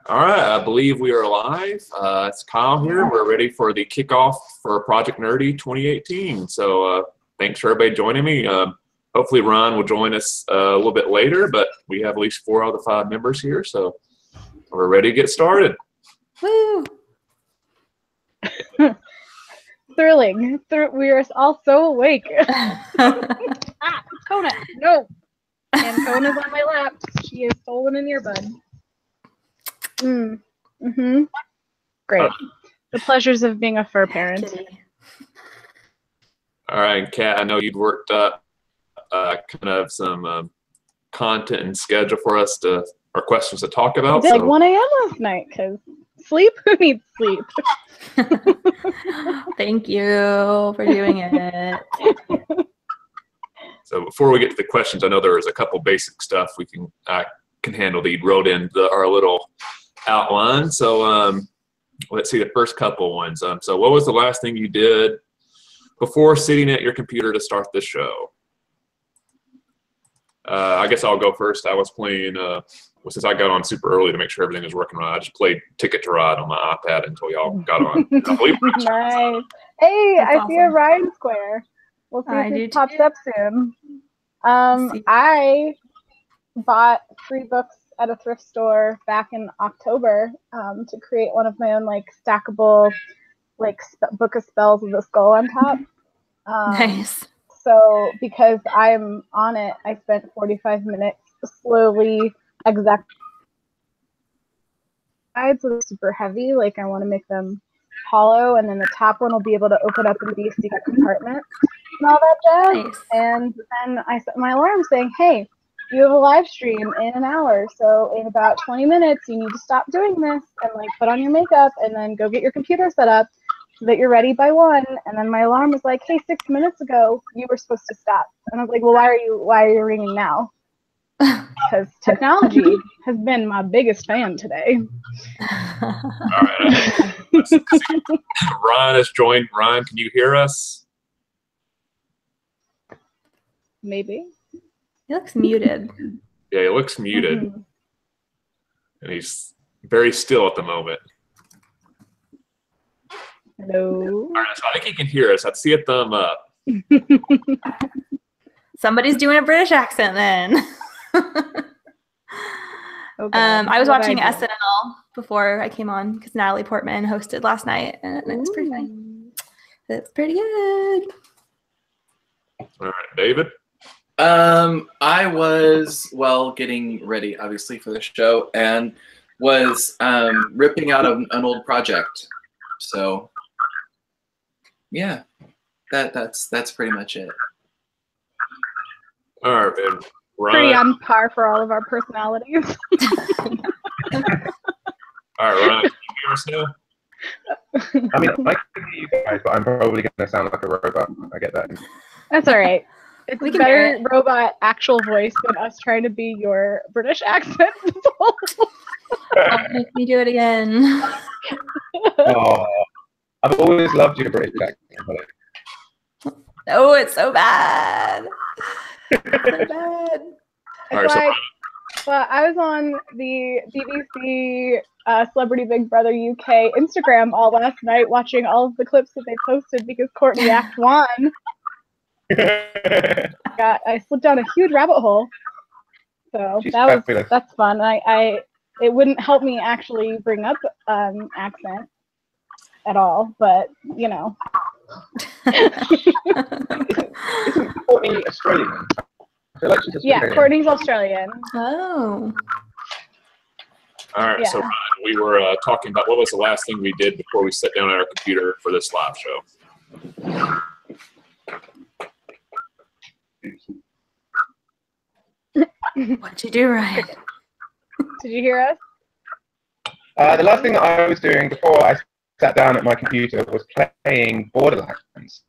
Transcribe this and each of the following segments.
All right, I believe we are live. It's Kyle here. We're ready for the kickoff for Project Nerdy 2018. So thanks for everybody joining me. Hopefully Ron will join us a little bit later, but we have at least 4 out of the 5 members here, so we're ready to get started. Woo! Thrilling. We are all so awake. Kona, no. And Kona's on my lap. She has stolen an earbud. Great. The pleasures of being a fur parent. All right, Kat, I know you'd worked up kind of some content and schedule for us or questions to talk about. I did like 1 a.m. last night because sleep. Who needs sleep? Thank you for doing it. So before we get to the questions, I know there is a couple basic stuff we can handle that you wrote in our little outline. So let's see the first couple ones. So what was the last thing you did before sitting at your computer to start this show? I guess I'll go first. I was playing, since I got on super early to make sure everything was working right, I just played Ticket to Ride on my iPad until y'all got on. Nice. Hey, that's awesome. See a Ryan Square. We'll see if it pops up soon. I bought 3 books at a thrift store back in October to create one of my own stackable book of spells with a skull on top. Nice. So because I'm on it, I spent 45 minutes slowly exact sides, so they're super heavy. I want to make them hollow, and then the top one will be able to open up and be a secret compartment and all that jazz. Nice. And then I set my alarm saying, hey, you have a live stream in an hour, so in about 20 minutes you need to stop doing this and put on your makeup and then go get your computer set up so that you're ready by 1. And then my alarm was like, hey, 6 minutes ago you were supposed to stop. And I was like, well, why are you ringing now? Because technology has been my biggest fan today. All right. Ryan has joined. Ryan, can you hear us? Maybe. He looks muted. Yeah, he looks muted. And he's very still at the moment. Hello. All right, so I think he can hear us. I'd see a thumb up. Somebody's doing a British accent then. Okay. I was watching SNL before I came on because Natalie Portman hosted last night, and it was pretty fun. It's pretty good. All right, David? I was, getting ready, obviously, for the show, and was ripping out an old project. So, yeah, that's pretty much it. All right, man. Pretty on par for all of our personalities. All right, Ryan, can you hear us now? I mean, I can hear you guys, but I'm probably going to sound like a robot. I get that. That's all right. It's a better robot actual voice than us trying to be your British accent. Don't make me do it again. Oh, I've always loved your British accent. Oh, it's so bad. It's so bad. Well, I was on the BBC Celebrity Big Brother UK Instagram all last night watching all of the clips that they posted because Courtney Act won. I slipped down a huge rabbit hole. So that's fun. It wouldn't help me actually bring up accent at all, but you know. Isn't Courtney Australian? Courtney's Australian. Oh. All right, so Ryan, we were talking about what was the last thing we did before we sat down at our computer for this live show. What'd you do, Ryan? Did you hear us? The last thing that I was doing before I sat down at my computer was playing Borderlands.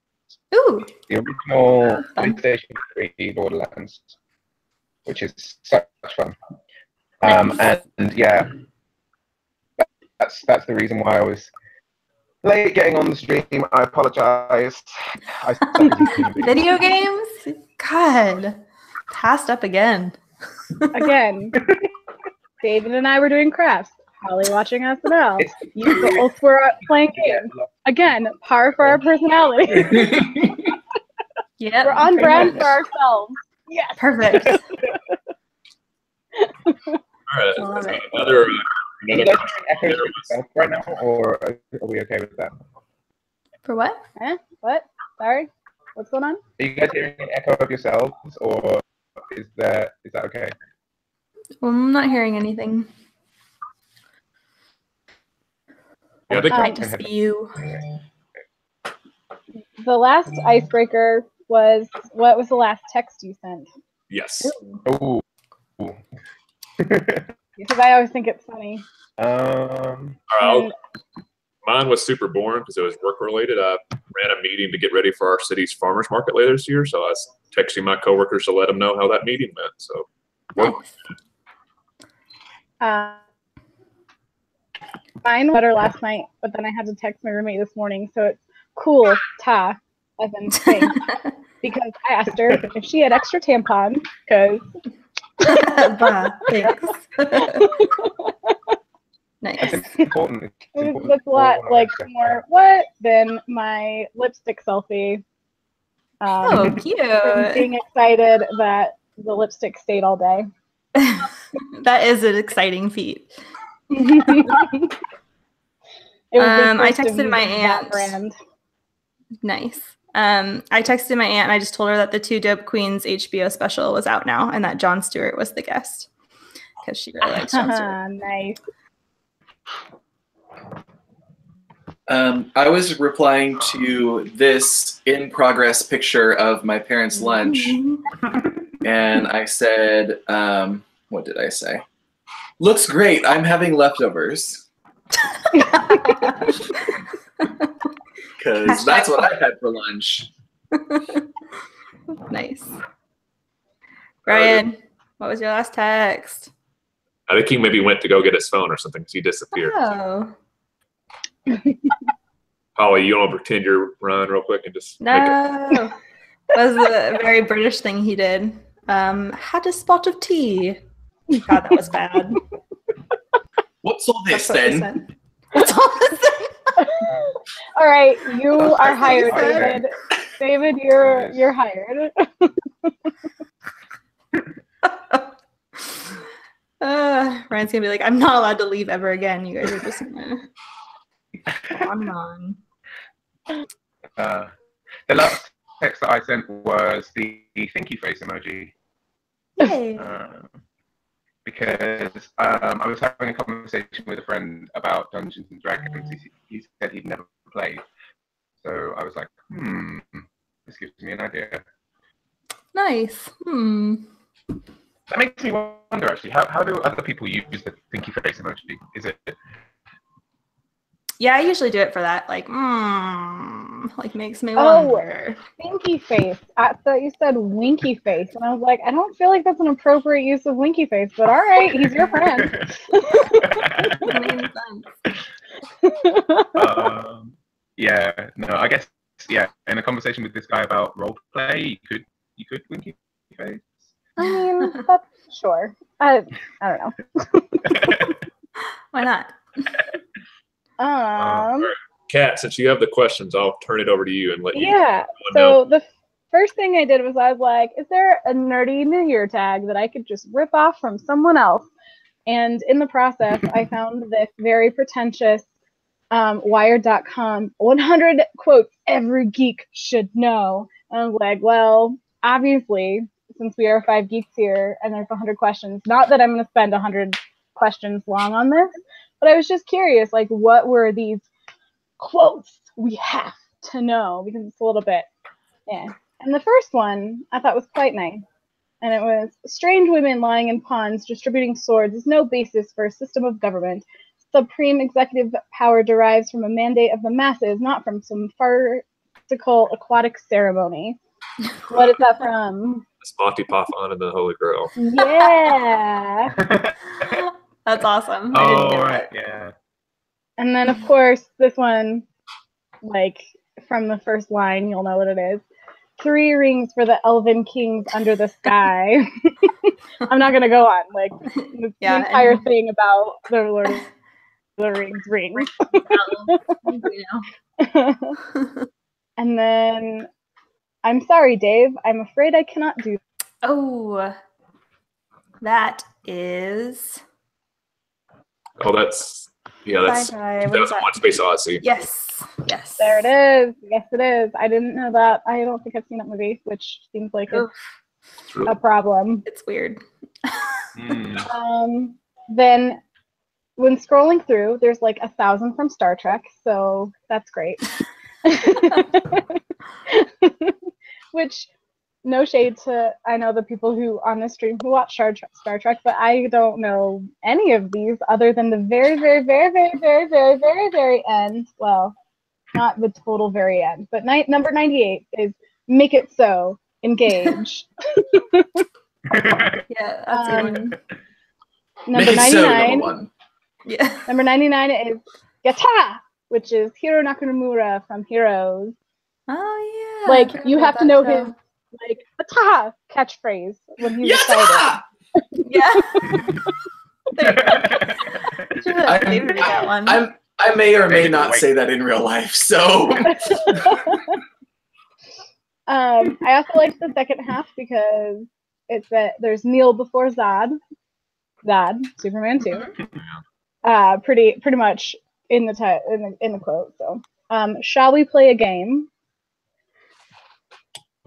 Ooh. The original PlayStation 3 Borderlands, which is such fun. Nice. And yeah, that's the reason why I was late getting on the stream. I apologize. Video games? God. Passed up again. Again. David and I were doing crafts. probably watching SNL. You both were playing games. Again, par for our personality. Yeah. We're on brand for ourselves. Yes. Perfect. All right. I love it. Another Are you another guys hearing echoes of yourself right now, or are we okay with that? For what? What? Sorry? What's going on? Are you guys hearing an echo of yourselves, or is that okay? Well, I'm not hearing anything. Yeah, I think Might just be you. The last icebreaker was, what was the last text you sent? yes. Oh. Because I always think it's funny. All And right, mine was super boring because it was work related. I ran a meeting to get ready for our city's farmers market later this year, so I was texting my coworkers to let them know how that meeting went. So, Nice. mine was better last night, but then I had to text my roommate this morning, so it's cool, ta, as in thanks. Because I asked her if she had extra tampons, because Bah, thanks. Nice. That's important. it's a lot like more what than my lipstick selfie. Oh, From cute. being excited that the lipstick stayed all day. That is an exciting feat. It was the I first of texted my using that aunt. brand. Nice. I texted my aunt and I just told her that the Two Dope Queens HBO special was out now and that Jon Stewart was the guest because she really likes Jon Stewart. Nice. I was replying to this in progress picture of my parents' lunch, and I said, what did I say? Looks great. I'm having leftovers. Because that's what I had for lunch. Nice. Brian, what was your last text? I think he maybe went to go get his phone or something because he disappeared. Oh. Holly, you want to pretend you're Ryan real quick and just make it. No. That was a very British thing he did. Had a spot of tea. God, that was bad. What's all this That's what he then? said. What's all this then? All right, you are hired, Okay. David. David, you're hired. Ryan's gonna be like, I'm not allowed to leave ever again. You guys are just gonna go on and on. The last text that I sent was the thinky face emoji. Yay. Because I was having a conversation with a friend about Dungeons and Dragons. He said he'd never played. So I was like, this gives me an idea. Nice. That makes me wonder, actually, how do other people use the thinky face emoji? Is it... Yeah, I usually do it for that. Like makes me wonder. Winky face. I thought you said winky face, and I was like, I don't feel like that's an appropriate use of winky face, but all right, he's your friend. Makes sense. Yeah, no, I guess, yeah, in a conversation with this guy about role play, you could winky face. I mean, that's sure. I don't know. Why not? Kat, since you have the questions, I'll turn it over to you and let you. Yeah. know. So the first thing I did was I was like, is there a nerdy New Year tag that I could just rip off from someone else? And in the process, I found this very pretentious Wired.com 100 quotes every geek should know. And I was like, well, obviously, since we are 5 geeks here and there's 100 questions, not that I'm going to spend 100 questions long on this, but I was just curious, like, what were these quotes we have to know? Because it's a little bit, yeah. And the first one I thought was quite nice. And it was, strange women lying in ponds distributing swords is no basis for a system of government. Supreme executive power derives from a mandate of the masses, not from some farcical aquatic ceremony. What is that from? It's Monty Python and the Holy Grail. Yeah. That's awesome. I didn't get right, that. yeah. And then, of course, this one, like, from the first line, you'll know what it is. 3 rings for the elven kings under the sky. I'm not going to go on. Like, the entire thing about the Lord of the Rings rings. You know. And then, I'm sorry, Dave. I'm afraid I cannot do. Oh, that is. Oh, that's 2001 Space Odyssey. Yes, yes. There it is. Yes, it is. I didn't know that. I don't think I've seen that movie, which seems like Oof. It's really a problem. It's weird. Then, when scrolling through, there's like 1,000 from Star Trek, so that's great. Which, no shade to, I know the people who on the stream who watch Star Trek, but I don't know any of these other than the very, very, very, very, very, very, very, very end. Well, not the total very end, but number 98 is Make It So, Engage. Yeah, that's a good one. Number Make it so, 99. number 1. Yeah. Number 99 is Yata, which is Hiro Nakamura from Heroes. Oh yeah. Like, you have to know his like Yata catchphrase when he's excited. Yeah. There you go. Should have favored that one. I may or may not say that in real life, so. I also like the second half because it's that there's Neil before Zod, Superman 2. Pretty much in the quote. So, shall we play a game?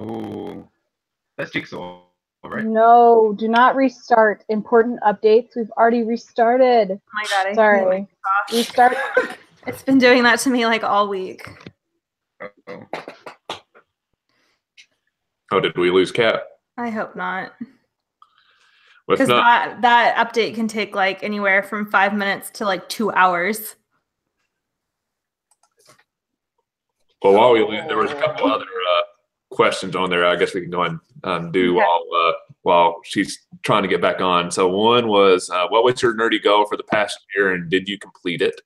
Oh, that's Jigsaw, right? No, do not restart. Important updates. We've already restarted. Oh my god, Sorry. Restart. It's been doing that to me like all week. Uh-oh. Oh, did we lose Kat? I hope not. Well, if Because not, that update can take like anywhere from 5 minutes to like 2 hours. well, there was a couple other questions on there. I guess we can go ahead and do while she's trying to get back on. So one was, what was your nerdy goal for the past year, and did you complete it?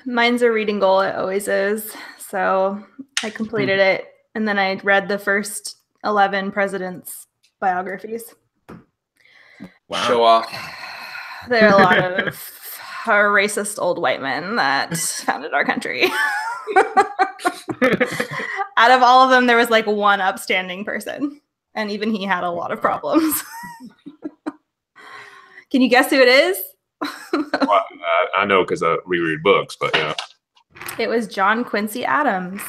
Mine's a reading goal. It always is. So I completed it. And then I read the first 11 presidents' biographies. Wow. Show off. There are a lot of racist old white men that founded our country. Out of all of them, there was like one upstanding person. And even he had a lot of problems. Can you guess who it is? Well, I know because I reread books, but yeah. It was John Quincy Adams.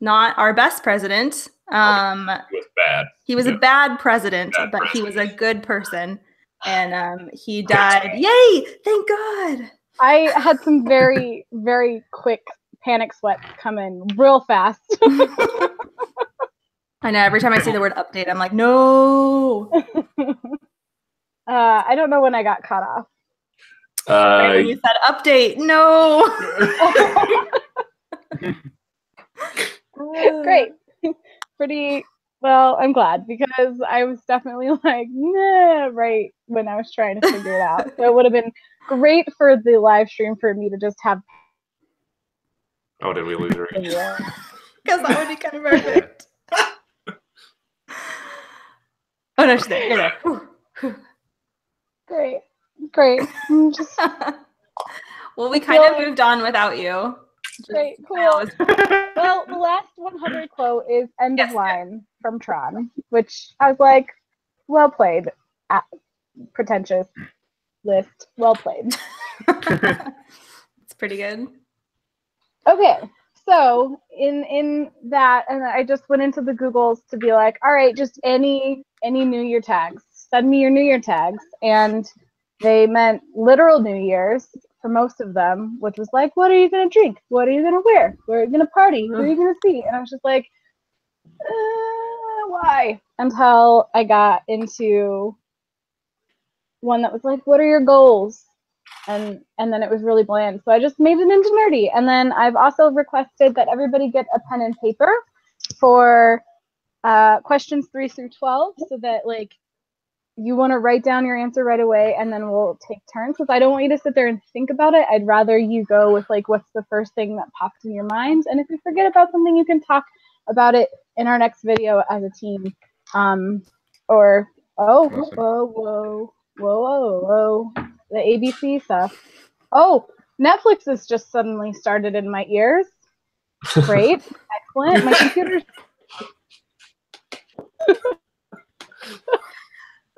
Not our best president. He was bad. He was a bad president, but he was a good person. And he died. Yay! Thank God. I had some very, very quick panic sweats come in real fast. I know. Every time I see the word update, I'm like, no. I don't know when I got cut off. Right when you said update, no. Great. Pretty well, I'm glad because I was definitely like, nah, right when I was trying to figure it out. So it would have been great for the live stream for me to just have. Oh, did we lose her? Because that would be kind of perfect. Oh no, she's there. You're there. Great. Just well, we kind of moved on without you. great, cool. Well, the last 100 quote is end of line from Tron, which I was like, well played. Pretentious list. Well played. It's pretty good. Okay, so in that, and I just went into the Googles to be like, all right, just any New Year tags. Send me your New Year tags, and they meant literal New Year's for most of them, which was like, what are you gonna drink? What are you gonna wear? Where are you gonna party? Who are you gonna see? And I was just like, why? Until I got into one that was like, what are your goals? And then it was really bland. So I just made it into nerdy. And then I've also requested that everybody get a pen and paper for questions 3 through 12, so that like you want to write down your answer right away, and then we'll take turns, because I don't want you to sit there and think about it. I'd rather you go with like, what's the first thing that popped in your mind? And if you forget about something, you can talk about it in our next video as a team. the ABC stuff. Oh, Netflix has just suddenly started in my ears. Great, excellent. My computer's.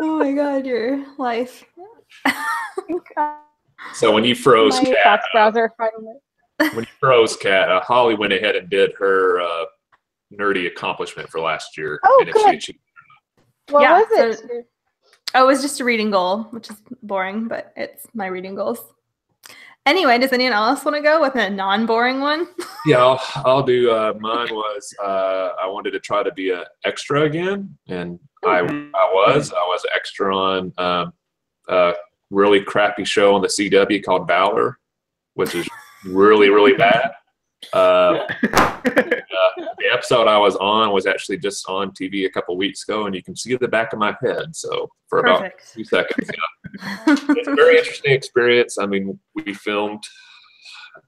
Oh my God, your life. So when you froze My Cat, Fox browser finally. when you froze Cat, Holly went ahead and did her nerdy accomplishment for last year. Oh, and if she good. achieved What Yeah, was so- it? Oh, it was just a reading goal, which is boring, but it's my reading goals. Anyway, does anyone else want to go with a non-boring one? Yeah, I'll do. Mine was I wanted to try to be an extra again, and I was an extra on a really crappy show on the CW called Valor, which is really bad. The episode I was on was actually just on TV a couple weeks ago, and you can see the back of my head. So for about Perfect. 2 seconds, yeah. It's a very interesting experience. I mean, they filmed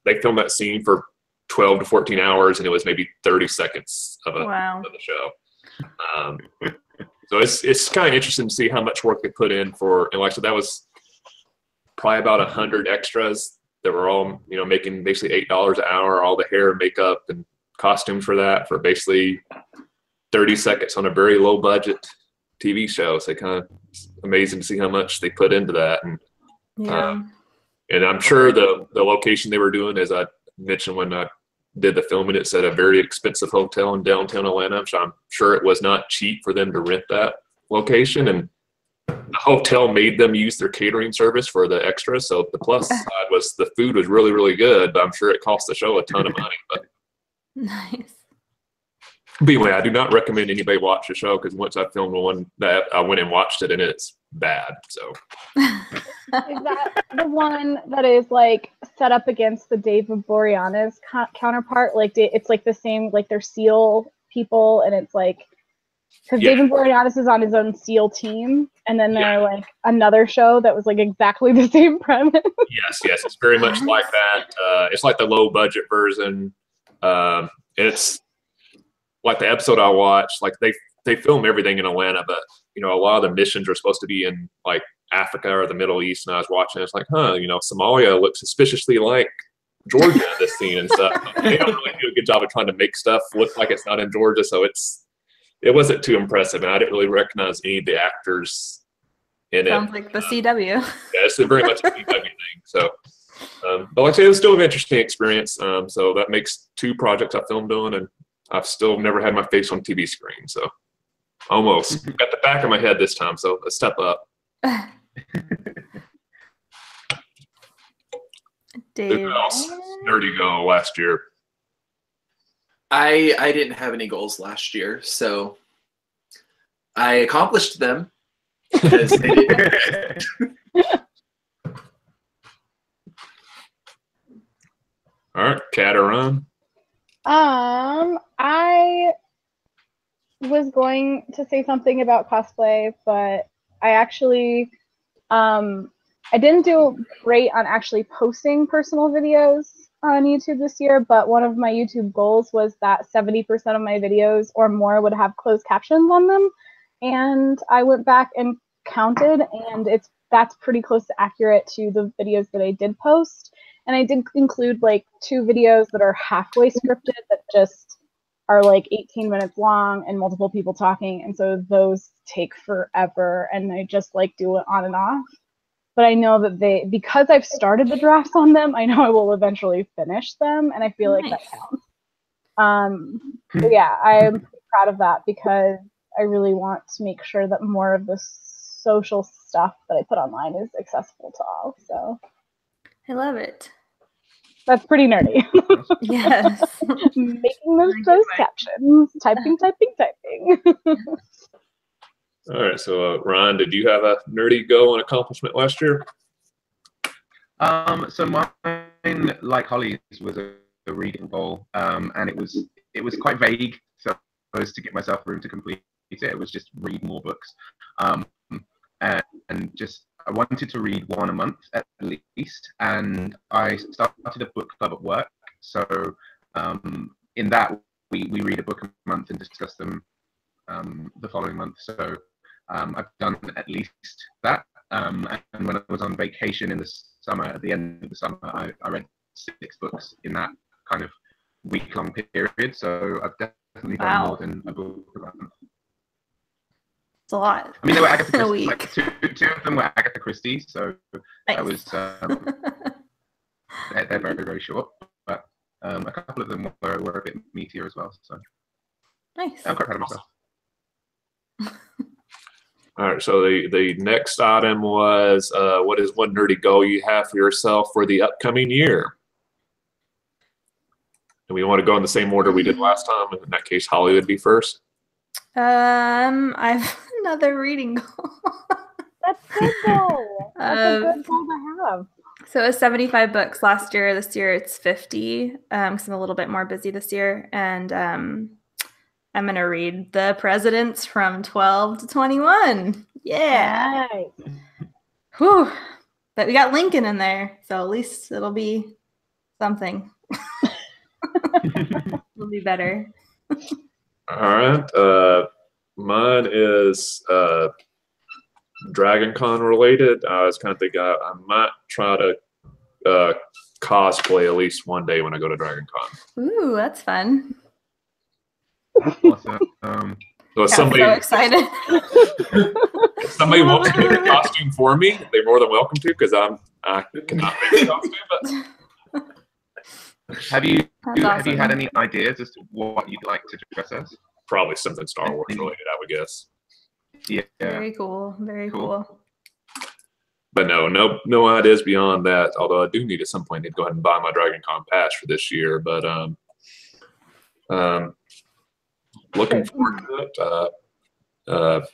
that scene for 12 to 14 hours, and it was maybe 30 seconds of Wow. the show. So it's kind of interesting to see how much work they put in for, and like I said, that was probably about 100 extras that were all, making basically $8 an hour, all the hair, makeup, and costumes for that for basically 30 seconds on a very low budget TV show. So kind of amazing to see how much they put into that. And Yeah. and I'm sure the location they were doing, as I mentioned when I did the filming, it's at a very expensive hotel in downtown Atlanta. So I'm sure it was not cheap for them to rent that location. And the hotel made them use their catering service for the extras. So the plus side was the food was really good, but I'm sure it cost the show a ton of money. But Nice. anyway, I do not recommend anybody watch the show, because once I filmed one, that I went and watched it and it's bad. So Is that the one that is like set up against the David Boreanaz counterpart? Like it's like the same, like they're SEAL people, and it's like because David Boreanaz is on his own SEAL team, and then they're like another show that was like exactly the same premise. yes, it's very much like that. It's like the low budget version. It's like the episode I watched. Like they film everything in Atlanta, but a lot of the missions are supposed to be in like Africa or the Middle East. And I was watching, it's like, Somalia looks suspiciously like Georgia in this scene and stuff. They don't really do a good job of trying to make stuff look like it's not in Georgia, so it wasn't too impressive, and I didn't really recognize any of the actors in it. Sounds like the CW. Yeah, it's very much a CW thing. So, but like I say, it was still an interesting experience. So that makes 2 projects I filmed on, and I've still never had my face on TV screen. So almost got the back of my head this time. So a step up. Dave. Who else nerdy go last year? I didn't have any goals last year, so I accomplished them. Because they didn't. All right, Cat or Ron? I was going to say something about cosplay, but I actually, I didn't do great on actually posting personal videos on YouTube this year, but one of my YouTube goals was that 70% of my videos or more would have closed captions on them. And I went back and counted, and that's pretty close to accurate to the videos that I did post. And I did include like 2 videos that are halfway scripted that just are like 18 minutes long and multiple people talking. And so those take forever, and I just like do it on and off. But I know that because I've started the drafts on them, I know I will eventually finish them, and I feel like that counts. But yeah, I'm proud of that, because I really want to make sure that more of the social stuff that I put online is accessible to all. So I love it. that's pretty nerdy. Yes. Making those closed captions, typing. All right, so Ron, did you have a nerdy go and accomplishment last year? So mine, like Holly's, was a reading goal, and it was quite vague. So I was to give myself room to complete it. It was just read more books, and just I wanted to read 1 a month at least. And I started a book club at work. So in that we read a book a month and discuss them the following month. So I've done at least that. And when I was on vacation in the summer, at the end of the summer, I read 6 books in that kind of week-long period. So I've definitely done more than a book a month. It's a lot. I mean, they were Agatha In a Christie. week. Like, two of them were Agatha Christie, so Nice. that was they're very, very short. But a couple of them were a bit meatier as well. So Nice. I'm quite proud of myself. All right, so the next item was what is one nerdy goal you have for yourself for the upcoming year? And we want to go in the same order we did last time. In that case, Holly would be first. I've another reading goal. That's good though. That's a good goal to have. So it was 75 books last year. This year it's 50 because I'm a little bit more busy this year. And I'm going to read The Presidents from 12 to 21. Yeah. Nice. Whew. But we got Lincoln in there. So at least it'll be something. It'll be better. All right. Mine is Dragon Con related. I was kind of thinking I might try to cosplay at least one day when I go to Dragon Con. Ooh, that's fun. Awesome. So if Yeah, somebody, I'm so excited. if somebody wants to make a costume for me, they're more than welcome to, because I cannot make a costume. But Have you That's awesome. had any ideas as to what you'd like to dress as? probably something Star Wars related, I would guess. Yeah. Very cool. Very cool. But no ideas beyond that. Although I do need at some point to go ahead and buy my Dragon Con pass for this year. But looking forward to it.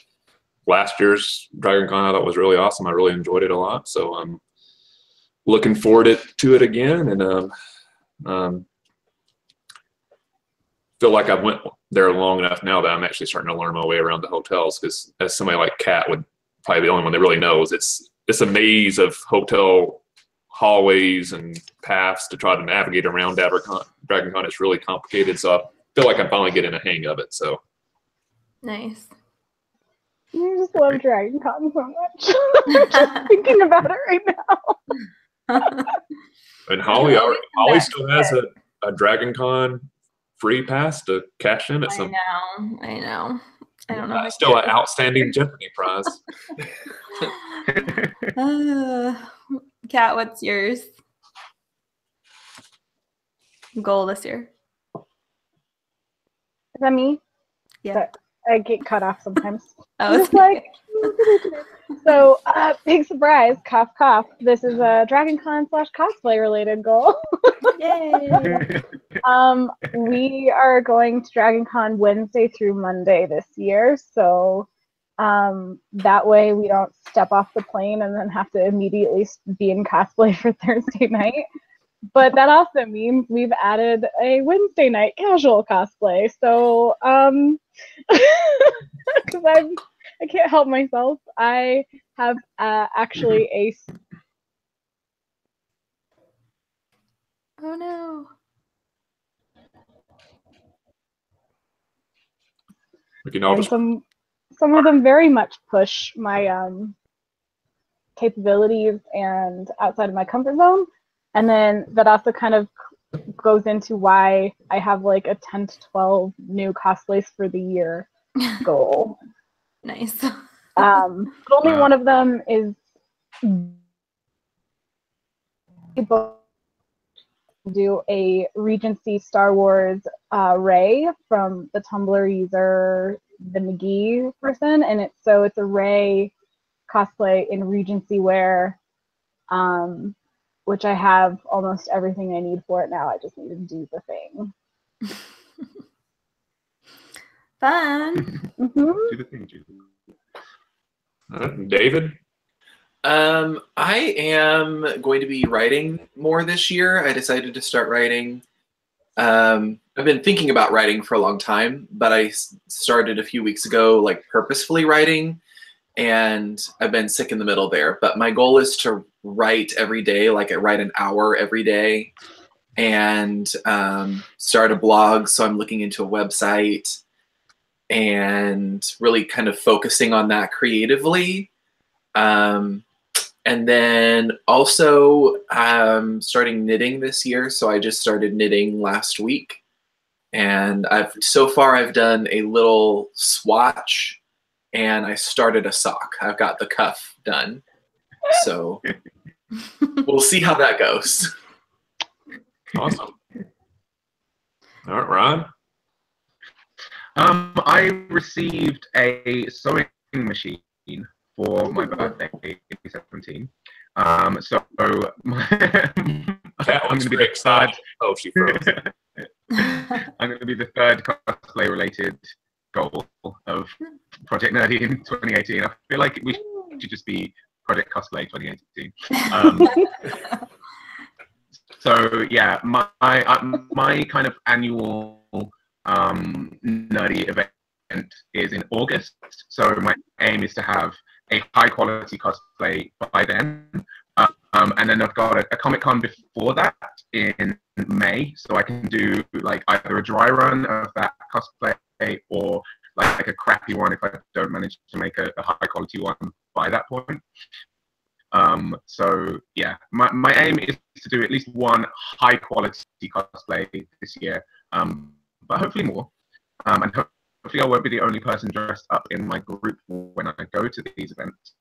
Last year's Dragon Con I thought was really awesome. I really enjoyed it a lot. So I'm looking forward to it again, and feel like I've went there long enough now that I'm actually starting to learn my way around the hotels, because as somebody like Kat would probably be the only one that really knows, it's a maze of hotel hallways and paths to try to navigate around Dragon Con. It's really complicated, so I feel like I'm finally getting a hang of it. So Nice. I just love Dragon Con so much. I'm just thinking about it right now. and Holly still has a Dragon Con free pass to cash in at some. I know. I don't know. Still an outstanding Jeopardy prize. Kat, what's yours? Goal this year? Is that me? Yeah. I get cut off sometimes. Oh, Just like, so, big surprise, cough, cough. This is a Dragon Con / cosplay related goal. Yay. We are going to Dragon Con Wednesday through Monday this year, so that way we don't step off the plane and then have to immediately be in cosplay for Thursday night. But that also means we've added a Wednesday night casual cosplay. So, because I can't help myself, I have actually a. Oh no. We can all And just some of them very much push my capabilities and outside of my comfort zone. And then that also kind of goes into why I have like a 10 to 12 new cosplays for the year goal. Nice. But only one of them is do a Regency Star Wars Rey from the Tumblr user, the McGee person, and it's a Rey cosplay in Regency wear, which I have almost everything I need for it now. I just need to do the thing. Fun. Mm-hmm. Do the thing, Julie. David? I am going to be writing more this year. I decided to start writing. I've been thinking about writing for a long time, but I started a few weeks ago, like purposefully writing, and I've been sick in the middle there. But my goal is to write every day, like I write an hour every day, and start a blog. So I'm looking into a website and really kind of focusing on that creatively. And then also starting knitting this year. So I just started knitting last week. And so far I've done a little swatch and I started a sock. I've got the cuff done. So we'll see how that goes. Awesome. All right, Ron. I received a sewing machine for my birthday, 17. So That I'm one's going to be pretty the third. exciting. Oh, she froze. I'm going to be the third cosplay-related goal of Project Nerdy in 2018. I feel like we should just be Project Cosplay 2018. So yeah, my kind of annual nerdy event is in August. So my aim is to have a high-quality cosplay by then. And then I've got a Comic-Con before that in May, so I can do like either a dry run of that cosplay or like a crappy one if I don't manage to make a high-quality one by that point. So yeah, my aim is to do at least one high-quality cosplay this year, but hopefully more. And hopefully I won't be the only person dressed up in my group when I go to these events.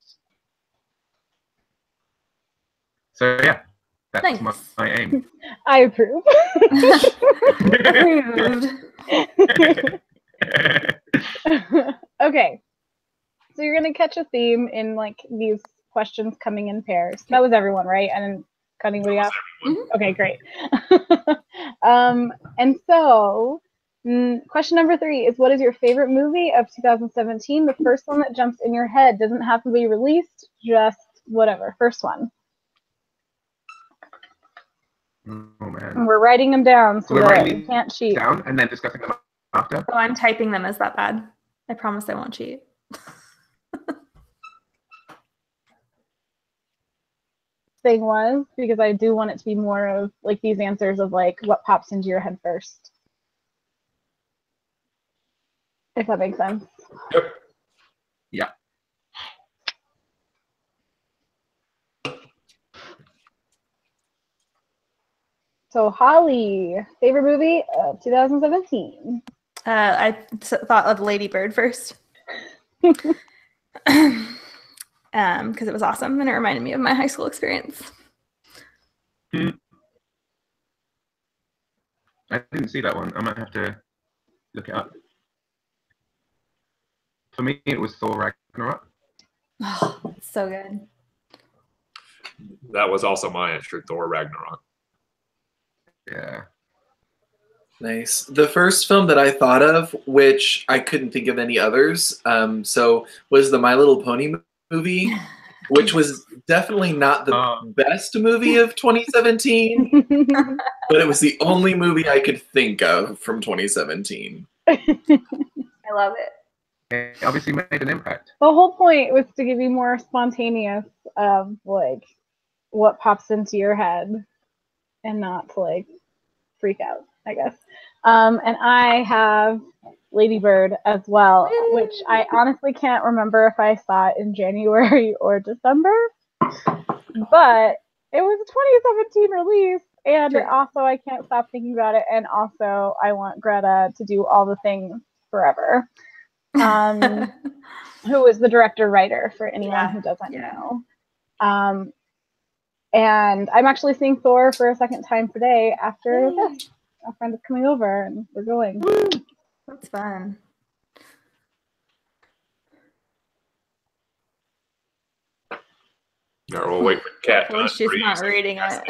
So yeah, that's Nice. my aim. I approve. Approved. Okay. So you're going to catch a theme in like these questions coming in pairs. That was everyone, right? And cut anybody off? Okay, great. And so question number 3 is, what is your favorite movie of 2017? The first one that jumps in your head. Doesn't have to be released, just whatever. First one. Oh man. And we're writing them down so that you can't cheat. Down and then discussing them after. Oh, I'm typing them. Is that bad? I promise I won't cheat. Thing was, because I do want it to be more of like these answers of like what pops into your head first. If that makes sense. Yep. Yeah. So Holly, favorite movie of 2017? I thought of Lady Bird first. Because it was awesome and it reminded me of my high school experience. I didn't see that one. I might have to look it up. For me, it was Thor Ragnarok. Oh, so good. That was also my answer, Thor Ragnarok. Yeah. Nice. The first film that I thought of, which I couldn't think of any others, so was the My Little Pony movie, which was definitely not the best movie of 2017, but it was the only movie I could think of from 2017. I love it. It obviously made an impact. The whole point was to give you more spontaneous of like what pops into your head and not to like freak out, I guess. And I have Lady Bird as well, which I honestly can't remember if I saw it in January or December, but it was a 2017 release, and also I can't stop thinking about it, and also I want Greta to do all the things forever. Who is the director-writer for anyone who doesn't know. And I'm actually seeing Thor for a second time today after this. A friend is coming over and we're going. Woo! That's fun. Or we'll wait for Kat. Hopefully she's not reading it.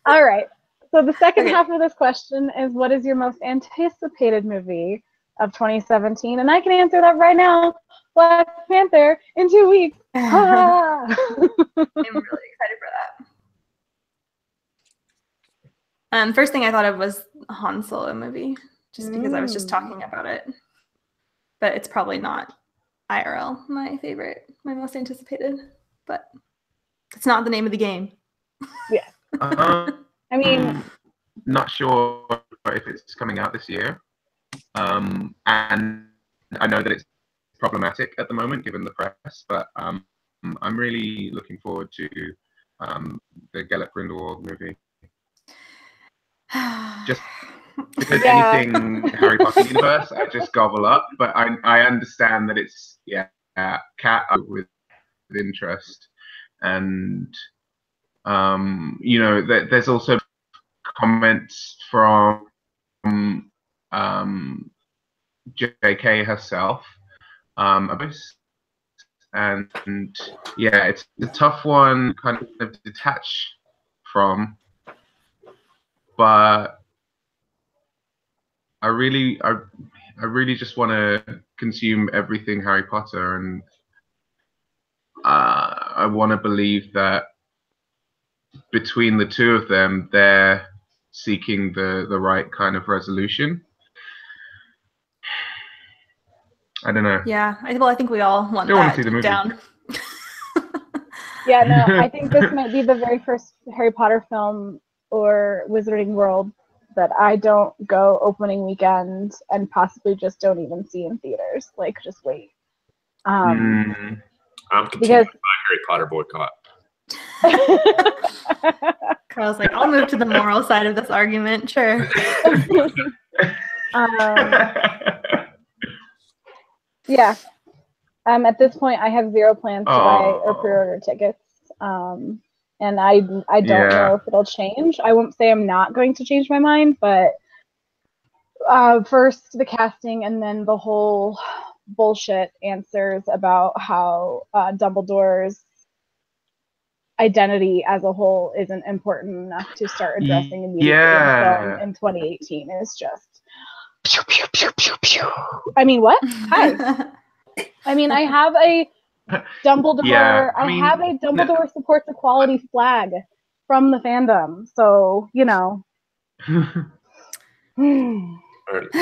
All right. So the second half of this question is, what is your most anticipated movie of 2017? And I can answer that right now. Black Panther in 2 weeks. Ah! I'm really excited for that. First thing I thought of was a Han Solo movie, just because I was just talking about it. But it's probably not IRL my favorite, my most anticipated. But it's not the name of the game. Yeah. I mean, not sure if it's coming out this year. And I know that it's problematic at the moment given the press. But I'm really looking forward to the Gellert Grindelwald movie. Just because anything Harry Potter universe, I just gobble up. But I understand that it's cat with interest, and you know, there's also comments from JK herself about this, and yeah, it's a tough one kind of to detach from, but I really just want to consume everything Harry Potter, and I want to believe that between the two of them, they're seeking the right kind of resolution. I don't know. Yeah, I think we all want Still want that to see the movie. down. Yeah, no, I think this might be the very first Harry Potter film or Wizarding World that I don't go opening weekend and possibly just don't even see in theaters. Like, just wait. I'm continuing my Harry Potter boycott. Carl's like, I'll move to the moral side of this argument. Sure. Yeah. At this point, I have zero plans to buy or pre-order tickets. And I don't know if it'll change. I won't say I'm not going to change my mind, but first the casting and then the whole bullshit answers about how Dumbledore's identity as a whole isn't important enough to start addressing immediately in 2018 is just pew, pew, pew, pew, pew. I mean, what? Hi. I mean, I have a Dumbledore. I have a Dumbledore supports equality flag from the fandom, so you know.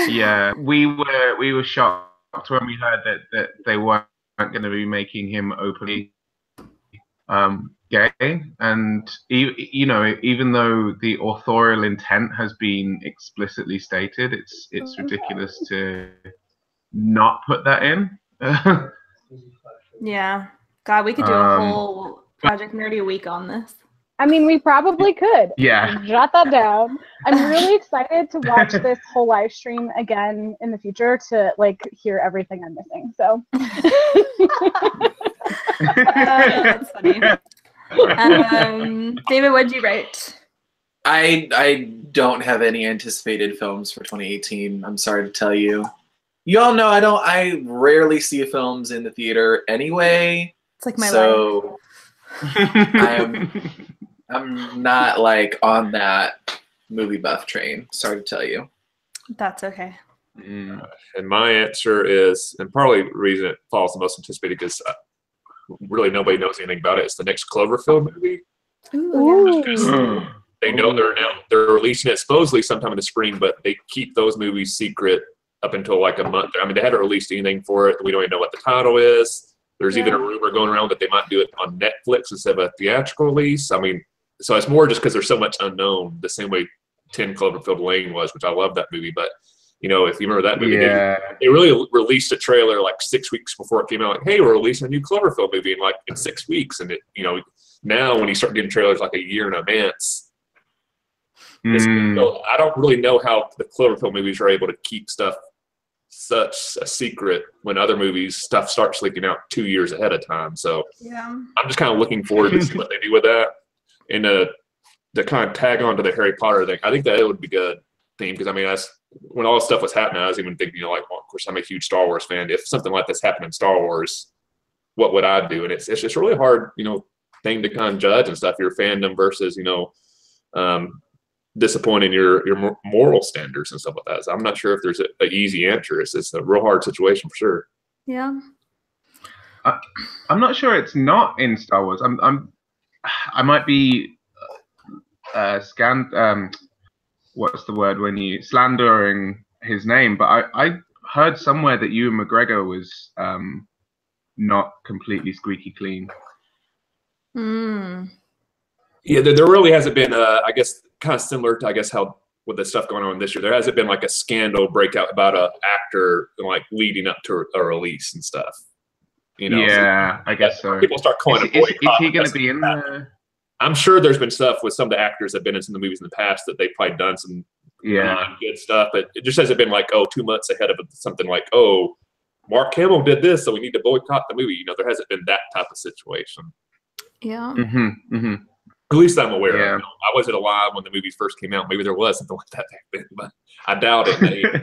Yeah, we were shocked when we heard that they weren't going to be making him openly gay, and you know, even though the authorial intent has been explicitly stated, it's ridiculous to not put that in. Yeah, God, we could do a whole Project Nerdy week on this. I mean, we probably could. Yeah. Jot that down. I'm really excited to watch this whole live stream again in the future to like hear everything I'm missing. So. That's funny. David, what'd you write? I don't have any anticipated films for 2018. I'm sorry to tell you. You all know I rarely see films in the theater anyway. It's like my life. I'm not like on that movie buff train. Sorry to tell you. That's okay. And my answer is, and probably the reason it falls the most anticipated because really nobody knows anything about it. It's the next Cloverfield movie. Ooh. They know they're releasing it supposedly sometime in the spring, but they keep those movies secret up until like a month. I mean, they haven't released anything for it. We don't even know what the title is. There's even a rumor going around that they might do it on Netflix instead of a theatrical release. I mean, so it's more just because there's so much unknown, the same way 10 Cloverfield Lane was, which I love that movie. But, you know, if you remember that movie, they really released a trailer like 6 weeks before it came out. Like, hey, we're releasing a new Cloverfield movie in 6 weeks. And, it, you know, now when you start getting trailers like a year in advance, so I don't really know how the Cloverfield movies are able to keep stuff such a secret when other movies stuff starts leaking out 2 years ahead of time. So I'm just kind of looking forward to see what they do with that. And to kind of tag on to the Harry Potter thing, I think that it would be good theme because I mean, when all this stuff was happening, I was even thinking, you know, like, well, of course, I'm a huge Star Wars fan. If something like this happened in Star Wars, what would I do? And it's just really hard, you know, thing to kind of judge and stuff. Your fandom versus, you know, disappointing your moral standards and stuff like that. So I'm not sure if there's an easy answer. It's a real hard situation for sure. Yeah. I'm not sure it's not in Star Wars. I might be what's the word when you slandering his name, but I heard somewhere that Ewan McGregor was not completely squeaky clean. Yeah, there really hasn't been I guess kind of similar to how with the stuff going on this year, there hasn't been like a scandal breakout about a actor like leading up to a release and stuff. You know, yeah, I guess so. People start calling it Is boycott. he going to be in the? I'm sure there's been stuff with some of the actors that have been in some of the movies in the past that they've probably done some good stuff, but it just hasn't been like, 2 months ahead of something like, Mark Hamill did this, so we need to boycott the movie. You know, there hasn't been that type of situation. Yeah. At least I'm aware Yeah. of. I wasn't alive when the movies first came out. Maybe there was something like that back then, but I doubt it.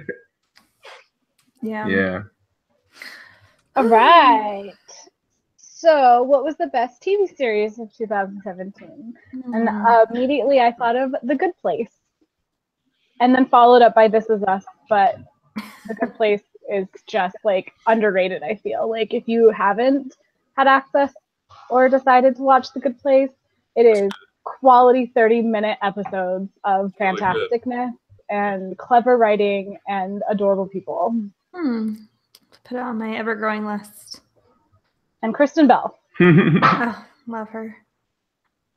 Yeah. Yeah. All right. So, what was the best TV series of 2017? And immediately I thought of The Good Place. And then followed up by This Is Us. But The Good Place is just like underrated, I feel. Like if you haven't had access or decided to watch The Good Place, it is quality 30-minute episodes of fantasticness and clever writing and adorable people. Put it on my ever-growing list. And Kristen Bell. Oh, love her.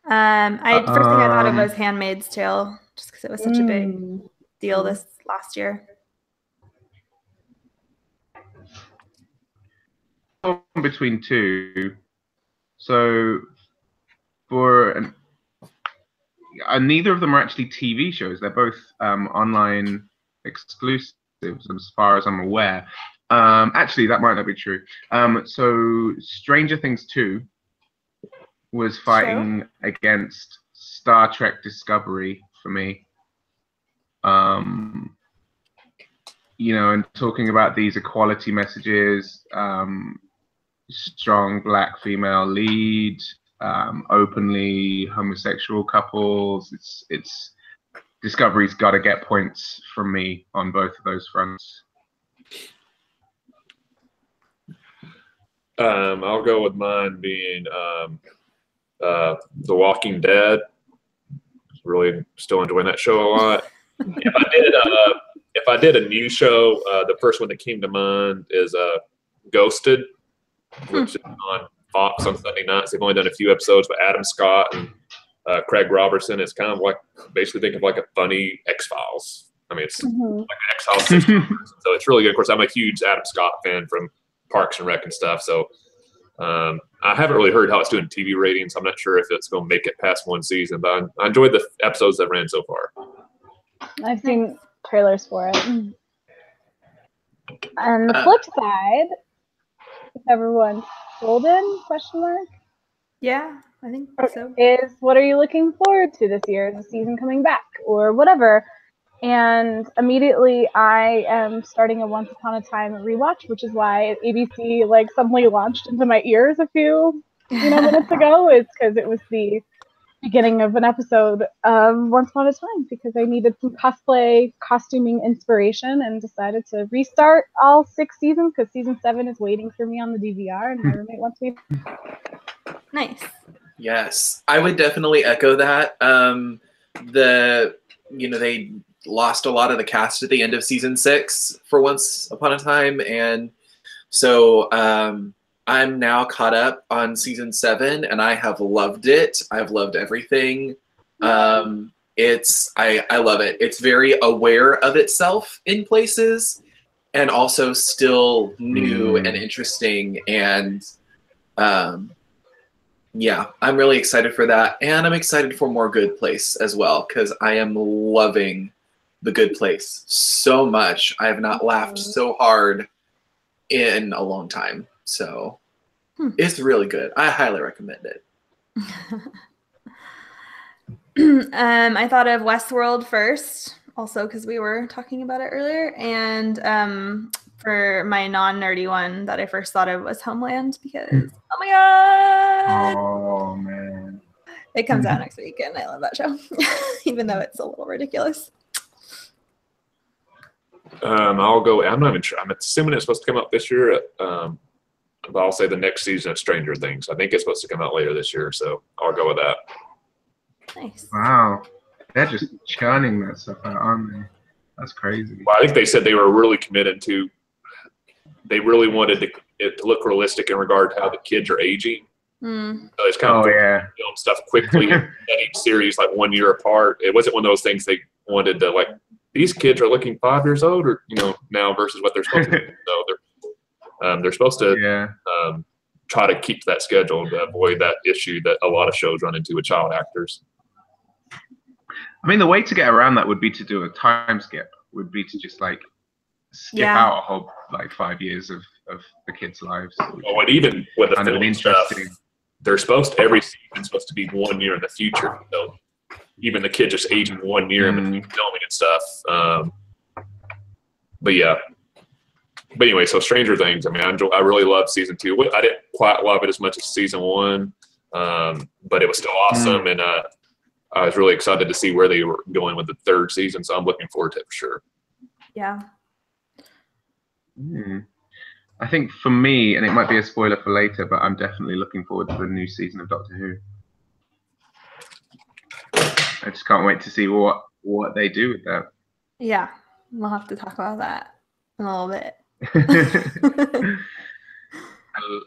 First thing I thought of was Handmaid's Tale, just because it was such a big deal this last year. Between two, so neither of them are actually TV shows. They're both online exclusives, as far as I'm aware. Actually, that might not be true. So Stranger Things 2 was fighting against Star Trek Discovery for me. You know, and talking about these equality messages, strong black female lead, openly homosexual couples. It's Discovery's got to get points from me on both of those fronts. I'll go with mine being The Walking Dead. Really still enjoying that show a lot. If I did a new show, the first one that came to mind is Ghosted, which is on Fox on Sunday nights. They've only done a few episodes, but Adam Scott and Craig Robertson. It's kind of like basically think of like a funny X-Files. I mean, it's like an X-Files system. So it's really good. Of course, I'm a huge Adam Scott fan from Parks and Rec and stuff. So I haven't really heard how it's doing TV ratings. I'm not sure if it's going to make it past one season, but I enjoyed the episodes that ran so far. I've seen trailers for it. And the flip side, if everyone's golden, question mark? Yeah, I think so. Is what are you looking forward to this year? Is the season coming back or whatever? And immediately I am starting a Once Upon a Time rewatch, which is why ABC like suddenly launched into my ears a few minutes ago. It's because it was the beginning of an episode of Once Upon a Time because I needed some costuming inspiration and decided to restart all 6 seasons because season 7 is waiting for me on the DVR and my roommate wants me. Nice. Yes, I would definitely echo that. They lost a lot of the cast at the end of season 6 for Once Upon a Time, and so I'm now caught up on season 7, and I have loved it. I've loved everything. I love it. It's very aware of itself in places, and also still new and interesting. And yeah, I'm really excited for that, and I'm excited for more Good Place as well because I am loving The Good Place so much. I have not laughed so hard in a long time. So it's really good. I highly recommend it. I thought of Westworld first, also because we were talking about it earlier. And for my non-nerdy one that I first thought of was Homeland because, oh my God! Oh, man. It comes out next week and I love that show, even though it's a little ridiculous. I'll go. I'm not even sure. I'm assuming it's supposed to come out this year. But I'll say the next season of Stranger Things. I think it's supposed to come out later this year, so I'll go with that. Nice. Wow, they're just churning that stuff out, aren't they? That's crazy. Well, I think they said they were really committed to. They really wanted it to look realistic in regard to how the kids are aging. So it's kind of film stuff quickly. That each series like 1 year apart. It wasn't one of those things they wanted to like, these kids are looking 5 years old, or now versus what they're supposed to be. So they're supposed to try to keep that schedule to avoid that issue that a lot of shows run into with child actors. I mean, the way to get around that would be to do a time skip. Would be to just like skip out a whole like 5 years of the kids' lives. Well, and even with the film stuff, they're every season's supposed to be 1 year in the future. So even the kid just aging 1 year in between filming and stuff. But yeah. But anyway, so Stranger Things. I mean, I really loved season 2. I didn't quite love it as much as season 1, but it was still awesome, and I was really excited to see where they were going with the 3rd season. So I'm looking forward to it for sure. Yeah. I think for me, and it might be a spoiler for later, but I'm definitely looking forward to the new season of Doctor Who. I just can't wait to see what they do with that. Yeah, we'll have to talk about that in a little bit.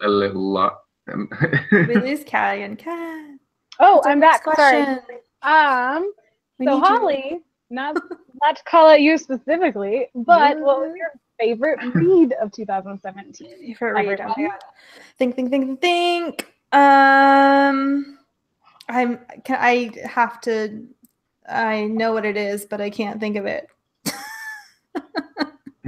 a little lot. We lose Kat again. Kat. Oh, I'm back. Question. Sorry. So Holly, not to call out you specifically, but what was your favorite read of 2017? Favorite read. Oh my God. Think. I know what it is, but I can't think of it.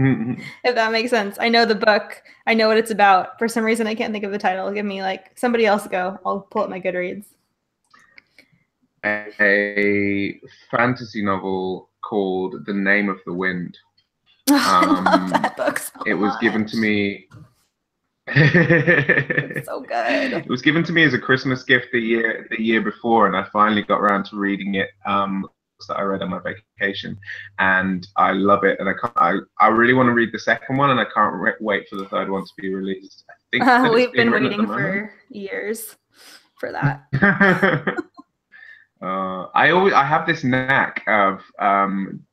If that makes sense. I know the book. I know what it's about. For some reason, I can't think of the title. Give me like somebody else go. I'll pull up my Goodreads. A fantasy novel called The Name of the Wind. I love that book so It was much. given to me. It's so good. It was given to me as a Christmas gift the year before, and I finally got around to reading it. That I read on my vacation, and I love it. And I really want to read the second one, and I can't wait for the 3rd one to be released. I think We've been waiting for years for that. I have this knack of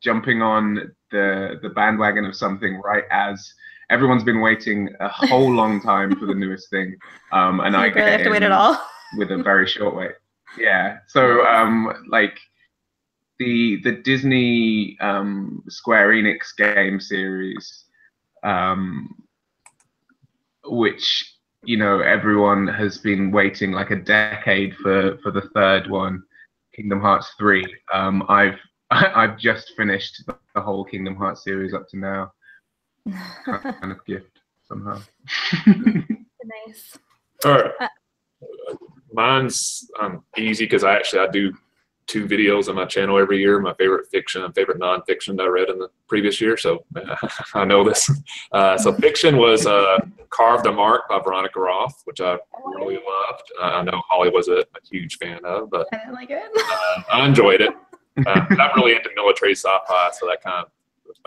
jumping on the bandwagon of something right as everyone's been waiting a whole long time for the newest thing, and I barely have to wait at all with a very short wait. Yeah, so like the Disney Square Enix game series, which everyone has been waiting like a decade for the 3rd one, Kingdom Hearts 3. I've just finished the whole Kingdom Hearts series up to now. Kind of gift somehow. Nice. All right. Mine's easy because I do 2 videos on my channel every year. My favorite fiction and favorite nonfiction that I read in the previous year. So I know this. So fiction was Carved a Mark by Veronica Roth, which I really loved. I know Holly was a huge fan of, but I didn't like it. I enjoyed it. I'm really into military sci-fi, so that I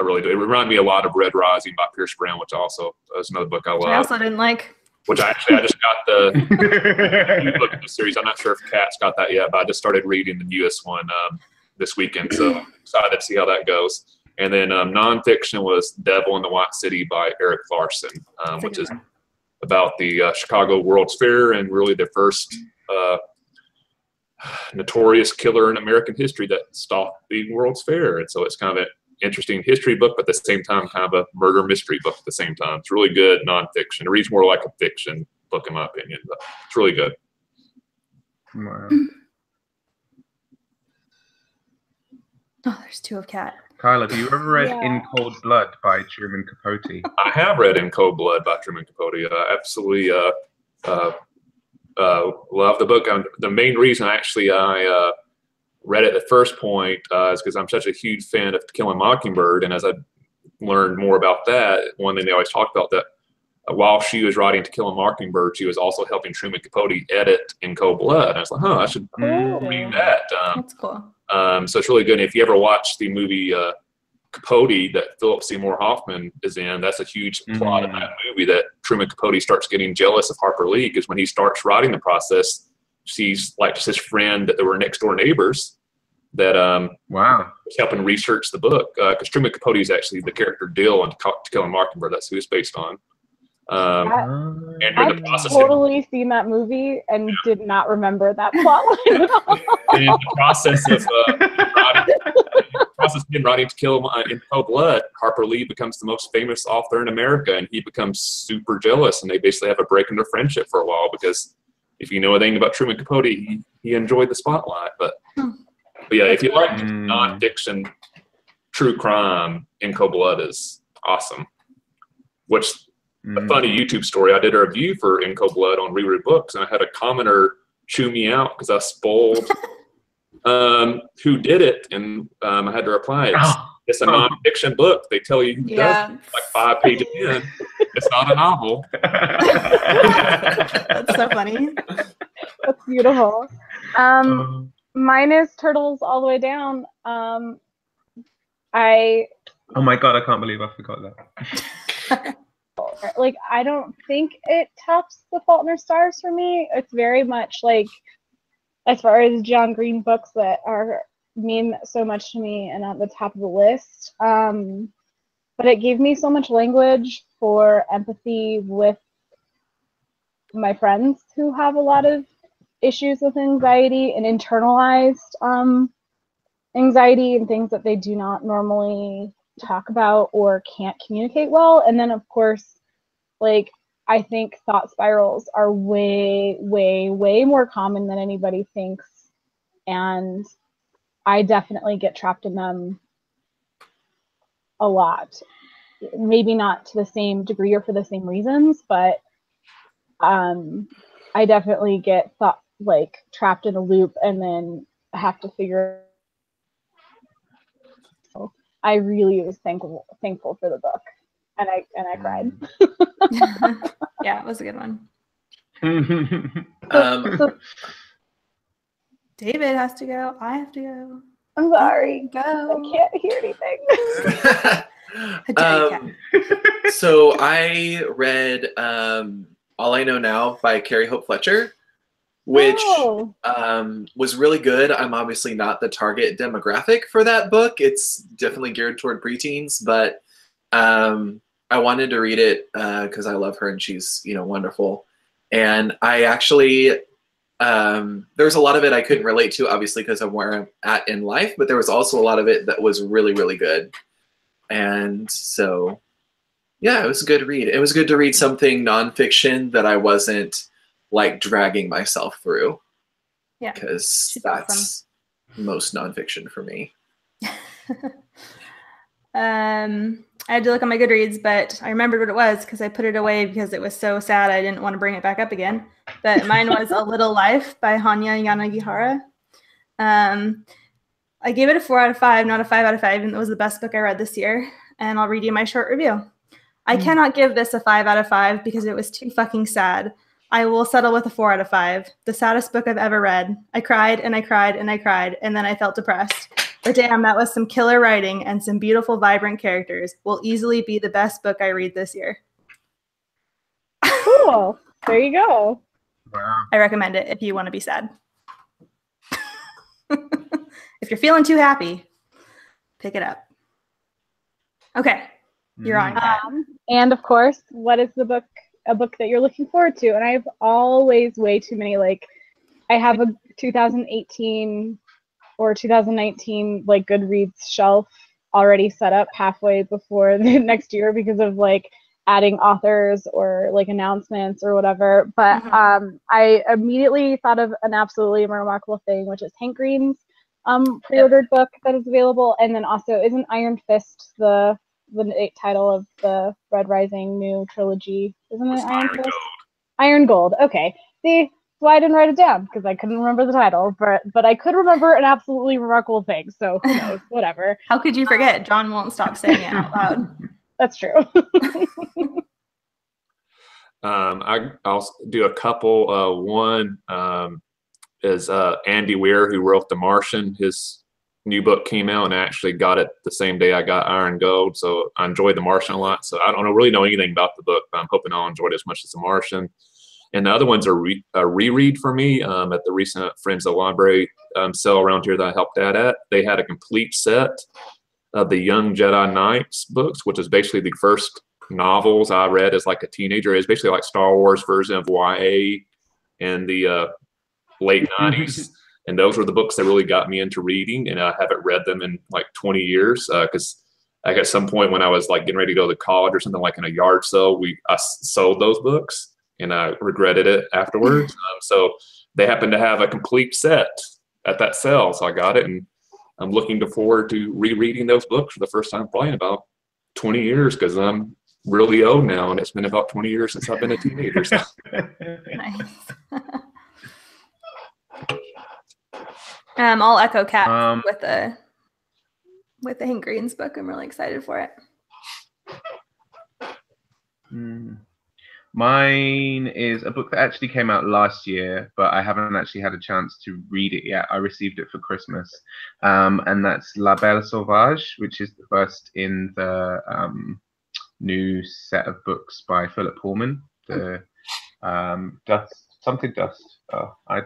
really do. It reminded me a lot of Red Rising by Pierce Brown, which also is another book I love. I also didn't like. Which I just got the new book in the series. I'm not sure if Kat's got that yet, but I just started reading the newest one this weekend, so I'm excited to see how that goes. And then nonfiction was Devil in the White City by Eric Larson, which is about the Chicago World's Fair and really the first notorious killer in American history that stopped the World's Fair. And so it's kind of an interesting history book, but at the same time, kind of a murder mystery book at the same time. It's really good nonfiction. It reads more like a fiction book, in my opinion, but it's really good. Wow. Oh, there's 2 of Kat. Kyle, have you ever read In Cold Blood by Truman Capote? I have read In Cold Blood by Truman Capote. I absolutely love the book. The main reason I read it at the first point is because I'm such a huge fan of To Kill a Mockingbird, and as I learned more about that, one thing they always talked about that while she was writing To Kill a Mockingbird, she was also helping Truman Capote edit In Cold Blood. And I was like, I should read that. That's cool. So it's really good. And if you ever watch the movie Capote that Philip Seymour Hoffman is in, that's a huge plot in that movie, that Truman Capote starts getting jealous of Harper Lee because when he starts writing the process, she's like just his friend that they were next door neighbors that was helping research the book, because Truman Capote is actually the character Dill in To Kill a Mockingbird. That's who it's based on. And during the process, totally seen that movie and did not remember that plot line at all. in the process of writing, crosses him writing To Kill in Cold Blood, Harper Lee becomes the most famous author in America, and he becomes super jealous, and they basically have a break in their friendship for a while because if you know anything about Truman Capote, he enjoyed the spotlight. But yeah, if you like nonfiction, true crime, In Cold Blood is awesome. Which a funny YouTube story, I did a review for In Cold Blood on Reread Books, and I had a commenter chew me out because I spoiled who did it, and I had to reply, it's a nonfiction book. They tell you who does it, like 5 pages in. It's not a novel. That's so funny. That's beautiful. Mine is Turtles All the Way Down. Oh my god, I can't believe I forgot that. Like, I don't think it tops The Fault in Our Stars for me. It's very much like, as far as John Green books that mean so much to me and at the top of the list. But it gave me so much language for empathy with my friends who have a lot of issues with anxiety and internalized anxiety and things that they do not normally talk about or can't communicate well. And then, of course, like, I think thought spirals are way, way, way more common than anybody thinks. And I definitely get trapped in them a lot. Maybe not to the same degree or for the same reasons, but I definitely get trapped in a loop and then have to figure. I really was thankful for the book, and I cried. Yeah, it was a good one. David has to go. I have to go. I'm sorry. Go. I can't hear anything. So I read All I Know Now by Carrie Hope Fletcher, which was really good. I'm obviously not the target demographic for that book. It's definitely geared toward preteens, but I wanted to read it because I love her and she's, wonderful. And I actually, there's a lot of it I couldn't relate to, obviously, because of where I'm at in life, but there was also a lot of it that was really, really good. And so, yeah, it was a good read. It was good to read something nonfiction that I wasn't like dragging myself through. Yeah. Because that's most nonfiction for me. I had to look on my Goodreads, but I remembered what it was because I put it away because it was so sad I didn't want to bring it back up again. But mine was A Little Life by Hanya Yanagihara. I gave it a 4 out of 5, not a 5 out of 5, and it was the best book I read this year. And I'll read you my short review. I cannot give this a 5 out of 5 because it was too fucking sad. I will settle with a 4 out of 5. The saddest book I've ever read. I cried and I cried and I cried, and then I felt depressed. But damn, that was some killer writing and some beautiful, vibrant characters. Will easily be the best book I read this year. Cool. There you go. Wow. I recommend it if you want to be sad. If you're feeling too happy, pick it up. Okay, you're on. And of course, what is a book that you're looking forward to? And I have always way too many, I have a 2018 or 2019 Goodreads shelf already set up halfway before the next year because of adding authors or announcements or whatever. But I immediately thought of an absolutely remarkable thing, which is Hank Green's pre-ordered book that is available. And then also, isn't Iron Fist the title of the Red Rising new trilogy? Isn't it Iron Fist? Iron Gold. Okay. See, so I didn't write it down because I couldn't remember the title, but I could remember an absolutely remarkable thing. So who knows? Whatever. How could you forget? John won't stop saying it out loud. That's true. I'll do a couple. One is Andy Weir, who wrote The Martian. His new book came out, and I actually got it the same day I got Iron Gold. So I enjoyed The Martian a lot. So I don't really know anything about the book, but I'm hoping I'll enjoy it as much as The Martian. And the other one's a reread for me at the recent Friends of the Library sale around here that I helped out at. They had a complete set of the Young Jedi Knights books, which is basically the first novels I read as a teenager. It's basically like Star Wars version of YA in the late 90s. And those were the books that really got me into reading, and I haven't read them in like 20 years because like at some point when I was like getting ready to go to college or something, like in a yard sale, I sold those books and I regretted it afterwards. So they happened to have a complete set at that sale, so I got it, and I'm looking forward to rereading those books for the first time probably in about 20 years because I'm really old now, and it's been about 20 years since I've been a teenager. So. Nice. I'll echo Kat with the Hank Green's book. I'm really excited for it. Mine is a book that actually came out last year, but I haven't actually had a chance to read it yet. I received it for Christmas, and that's La Belle Sauvage, which is the first in the new set of books by Philip Pullman. The Dust. Oh, I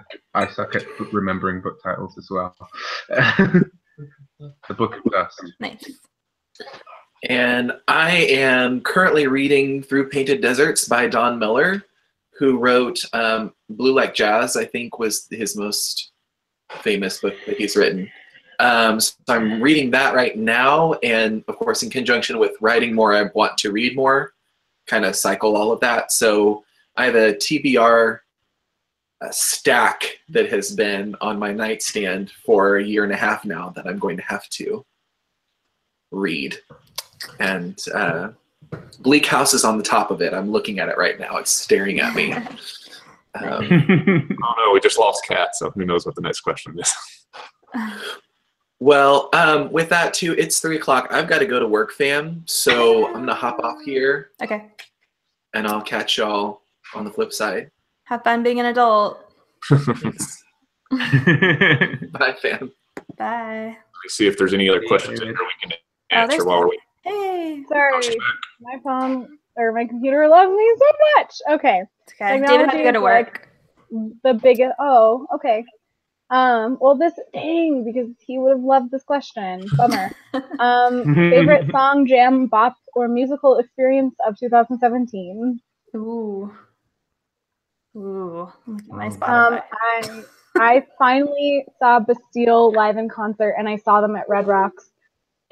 suck at remembering book titles as well. The Book of Dust. Nice. And I am currently reading Through Painted Deserts by Don Miller, who wrote Blue Like Jazz, I think was his most famous book that he's written. So I'm reading that right now, and of course in conjunction with writing more, I want to read more, kind of cycle all of that. So I have a TBR stack that has been on my nightstand for a year and a half now that I'm going to have to read. And Bleak House is on the top of it. I'm looking at it right now. It's staring at me. Oh no, we just lost Kat, so who knows what the next question is. Well, with that too, it's 3 o'clock. I've got to go to work, fam. So I'm gonna hop off here. Okay. And I'll catch y'all on the flip side. Have fun being an adult. Bye, fam. Bye. Let me see if there's any other questions in here we can answer while we're waiting. Hey. Sorry, my phone or my computer loves me so much. Okay. It's okay. David had to go to work. The biggest. Oh, okay. Well, dang, because he would have loved this question. Bummer. Favorite song, jam, bop, or musical experience of 2017? Ooh. Look at my Spotify. I finally saw Bastille live in concert, and I saw them at Red Rocks.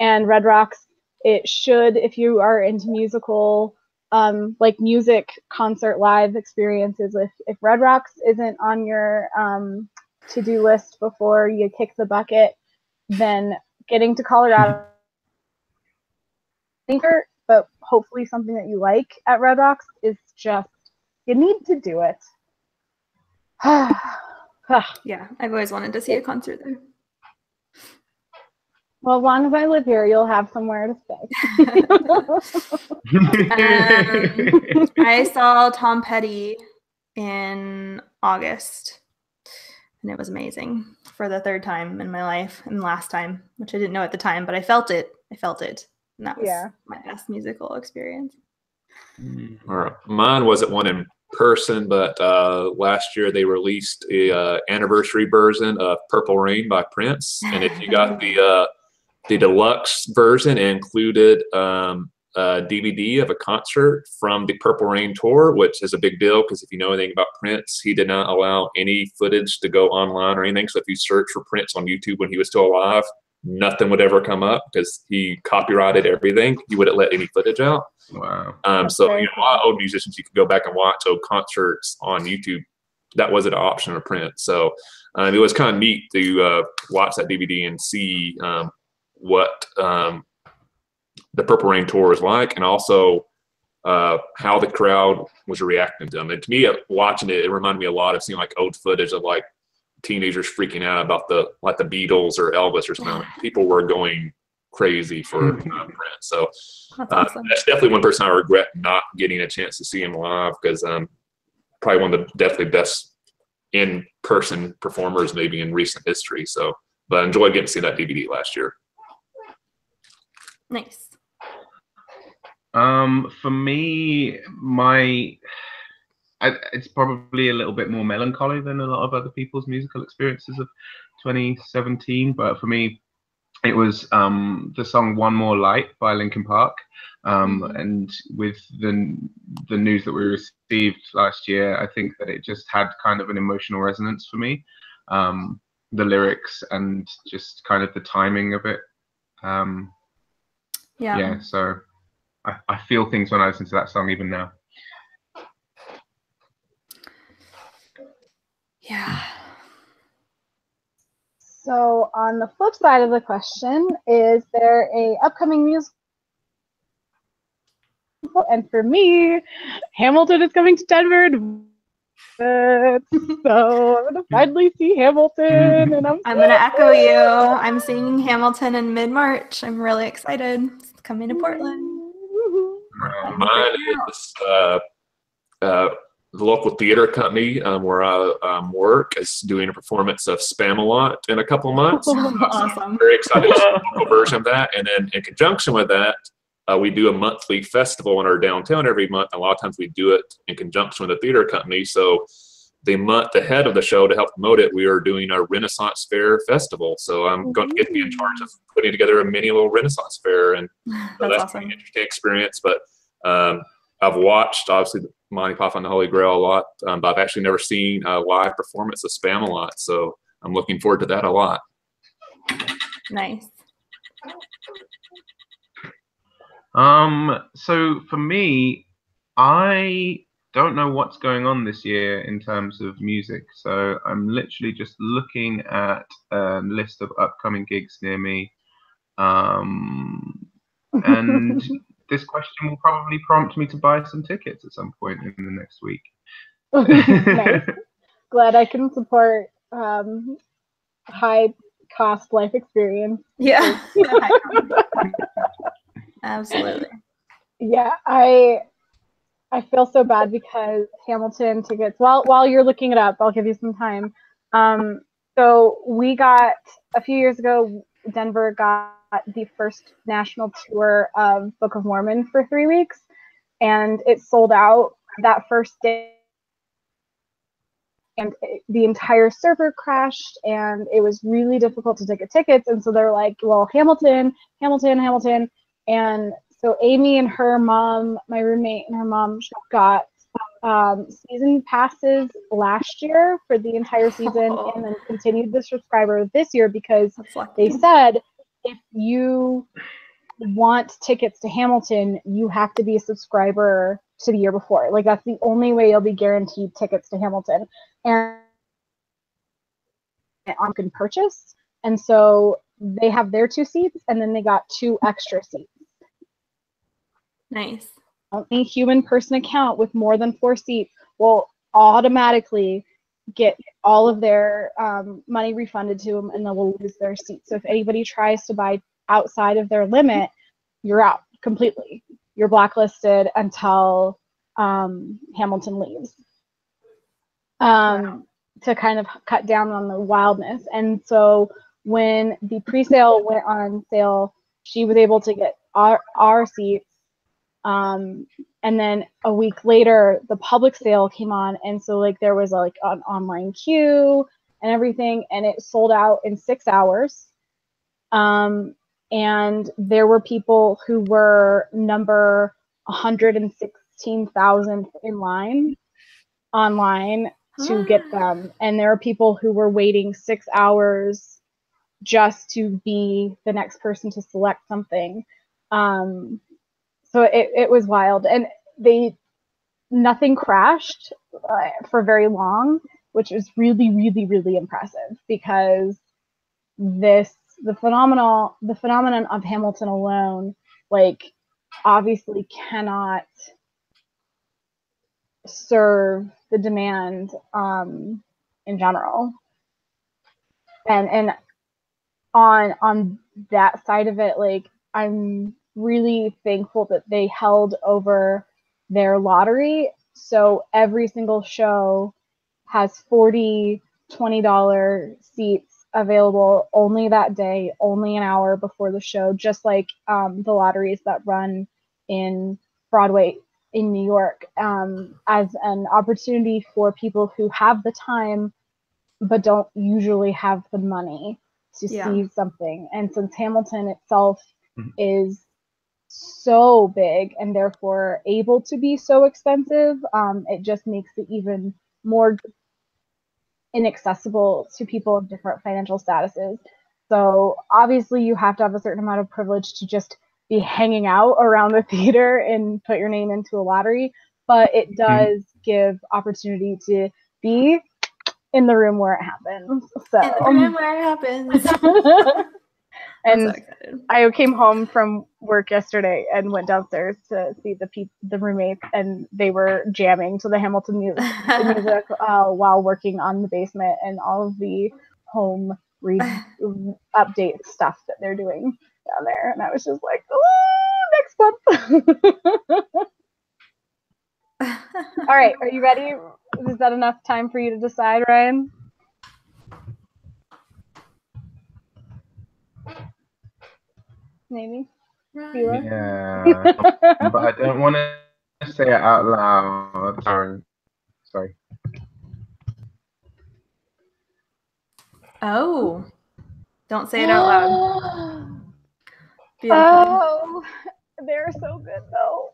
And Red Rocks, it should, if you are into musical, like music concert live experiences, if Red Rocks isn't on your to-do list before you kick the bucket, then getting to Colorado, but hopefully something that you like at Red Rocks is just, you need to do it. Yeah, I've always wanted to see a concert there. Well, as long as I live here, you'll have somewhere to stay. I saw Tom Petty in August, and it was amazing for the 3rd time in my life, and last time, which I didn't know at the time, but I felt it. And that was my best musical experience. All right. Mine wasn't one in person, but last year they released a anniversary version of Purple Rain by Prince, and if you got the deluxe version, it included a DVD of a concert from the Purple Rain tour, which is a big deal because if you know anything about Prince, he did not allow any footage to go online or anything. So if you search for Prince on YouTube when he was still alive, nothing would ever come up because he copyrighted everything. He wouldn't let any footage out. Wow. So a lot of old musicians, you could go back and watch old concerts on YouTube. That wasn't an option of Prince. So it was kind of neat to watch that DVD and see what the Purple Rain tour was like, and also how the crowd was reacting to them. And to me, watching it, it reminded me a lot of seeing like old footage of like teenagers freaking out about the Beatles or Elvis or something. People were going crazy for Prince. So That's awesome. That's definitely one person I regret not getting a chance to see him live because probably one of the definitely best in-person performers maybe in recent history. So, but I enjoyed getting to see that DVD last year. Nice. For me, it's probably a little bit more melancholy than a lot of other people's musical experiences of 2017. But for me, it was the song "One More Light" by Linkin Park. And with the news that we received last year, I think that it just had kind of an emotional resonance for me. the lyrics and just kind of the timing of it. Yeah, so I feel things when I listen to that song even now. Yeah. So on the flip side of the question, is there a upcoming musical? And for me, Hamilton is coming to Denver. So I'm gonna finally see Hamilton, and I'm gonna echo you. I'm seeing Hamilton in mid-March. I'm really excited. It's coming to Portland. Mine is the local theater company where I work is doing a performance of Spamalot in a couple months. Awesome. Very excited to see a local version of that. And then in conjunction with that, we do a monthly festival in our downtown every month. A lot of times we do it in conjunction with the theater company. So the month ahead of the show, to help promote it, we are doing a Renaissance Fair festival. So I'm going to get to be in charge of putting together a mini little Renaissance Fair. And so that's awesome. an interesting experience. But I've watched, obviously, Monty Python and the Holy Grail a lot, but I've actually never seen a live performance of Spamalot. So I'm looking forward to that a lot. Nice. So for me, I don't know what's going on this year in terms of music. So I'm literally just looking at a list of upcoming gigs near me. And this question will probably prompt me to buy some tickets at some point in the next week. Nice. Glad I can support high cost life experience. Yeah. Absolutely. Yeah, I feel so bad because Hamilton tickets. While you're looking it up, I'll give you some time. So we got a few years ago, Denver got the first national tour of Book of Mormon for 3 weeks, and it sold out that first day. And the entire server crashed, and it was really difficult to get tickets. And so they're like, well, Hamilton. And so Amy and her mom, my roommate and her mom, got season passes last year for the entire season, and then continued the subscriber this year because they said if you want tickets to Hamilton, you have to be a subscriber to the year before. Like, that's the only way you'll be guaranteed tickets to Hamilton. And on can purchase. And so they have their 2 seats, and then they got 2 extra seats. Nice. Any human person account with more than 4 seats will automatically get all of their money refunded to them, and they will lose their seats. So if anybody tries to buy outside of their limit, you're out completely. You're blacklisted until Hamilton leaves. To kind of cut down on the wildness. And so when the pre-sale went on sale, she was able to get our seats. And then a week later, the public sale came on, and so like there was like an online queue and everything, and it sold out in 6 hours. And there were people who were number 116,000 in line online to get them, and there are people who were waiting 6 hours just to be the next person to select something. So it was wild, and nothing crashed for very long, which is really, really, really impressive, because the phenomenon of Hamilton alone, like, obviously cannot serve the demand in general. And on that side of it, like, I'm really thankful that they held over their lottery. So every single show has 40 $20 seats available only that day, only an hour before the show, just like the lotteries that run in Broadway in New York, as an opportunity for people who have the time but don't usually have the money to see something. And since Hamilton itself is so big and therefore able to be so expensive, it just makes it even more inaccessible to people of different financial statuses. So obviously you have to have a certain amount of privilege to just be hanging out around the theater and put your name into a lottery, but it does give opportunity to be in the room where it happens. So In the room where it happens. and I'm so excited. I came home from work yesterday and went downstairs to see the roommates, and they were jamming to the Hamilton music while working on the basement and all of the home update stuff that they're doing down there. And I was just like, oh, next month. All right, are you ready? Is that enough time for you to decide, Ryan? Maybe. Right. Yeah, but I don't want to say it out loud. Sorry. Oh, don't say it out loud. Beautiful. Oh, they're so good though.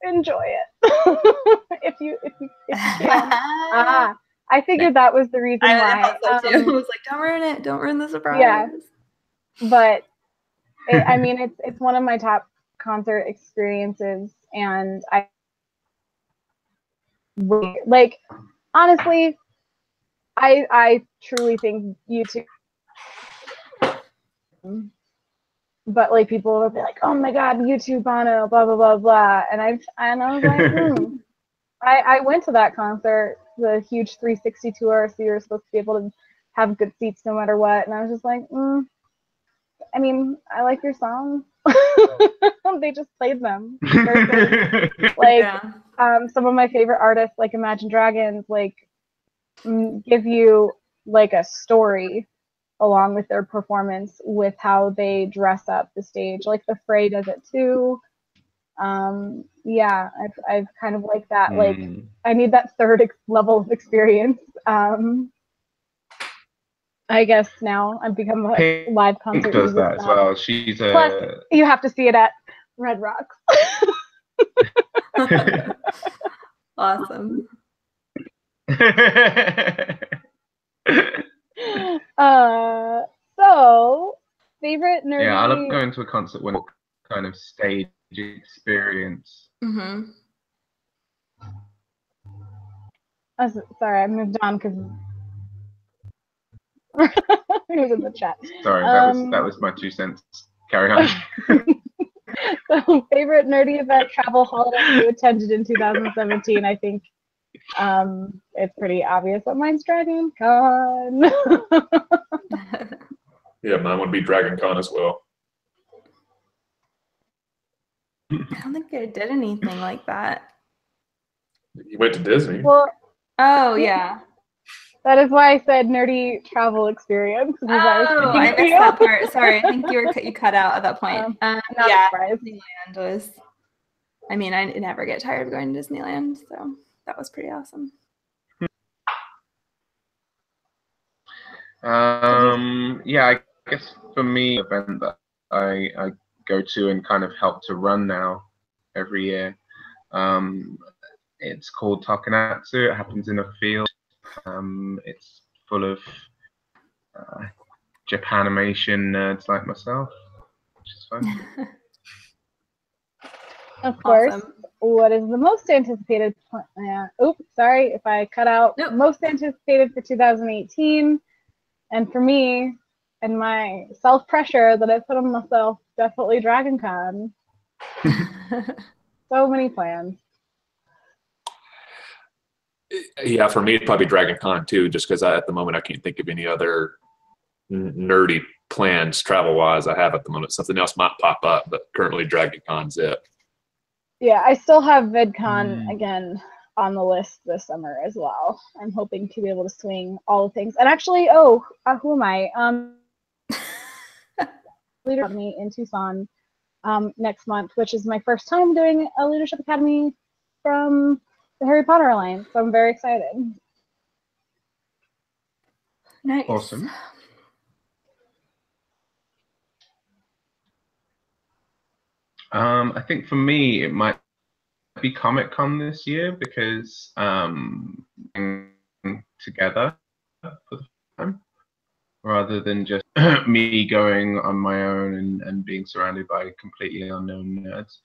Enjoy it if you can. I figured that was the reason why. I thought so too. I was like, don't ruin it. Don't ruin the surprise. Yeah, but I mean, it's one of my top concert experiences, and I like, honestly, I truly think YouTube. But like people will be like, oh my god, YouTube Bono, blah blah blah blah, and I was like, I went to that concert, the huge 360 tour, so you're supposed to be able to have good seats no matter what, and I was just like, I mean, I like your songs. They just played them. Like, Yeah. Some of my favorite artists, like Imagine Dragons, like give you like a story along with their performance with how they dress up the stage. Like the Fray does it too. Yeah, I've kind of like that. Like I need that third level of experience. I guess now I've become a live concert does user that as well. She's a plus you have to see it at Red Rocks. Awesome. So favorite nerdy. Yeah, I love going to a concert when it's kind of stage experience. Mm-hmm. Sorry, I moved on because it was in the chat. Sorry, that was my 2 cents. Carry on. So favorite nerdy event, travel holiday you attended in 2017. I think it's pretty obvious that mine's Dragon Con. Yeah, mine would be Dragon Con as well. I don't think I did anything like that. You went to Disney. Well, Oh yeah. that is why I said nerdy travel experience. Oh, I missed that part. Sorry, I think you cut out at that point. Yeah, Disneyland was. I mean, I never get tired of going to Disneyland, so that was pretty awesome. Yeah, I guess for me, an event that I go to and kind of help to run now every year. It's called Takanatsu. It happens in a field. It's full of Japanimation nerds like myself, which is fun. Of course. Awesome. What is the most anticipated? Oops, sorry if I cut out. Nope. Most anticipated for 2018, and for me, and my self pressure that I put on myself, definitely Dragon Con. So many plans. Yeah, for me, it'd probably be Dragon Con too, just because at the moment I can't think of any other nerdy plans travel-wise I have at the moment. Something else might pop up, but currently Dragon Con's it. Yeah, I still have VidCon again on the list this summer as well. I'm hoping to be able to swing all the things. And actually, who am I? Leader Academy in Tucson next month, which is my first time doing a leadership academy from the Harry Potter Alliance. So I'm very excited. Nice. Awesome. I think for me, it might be Comic Con this year because together. for the time, rather than just me going on my own and being surrounded by completely unknown nerds.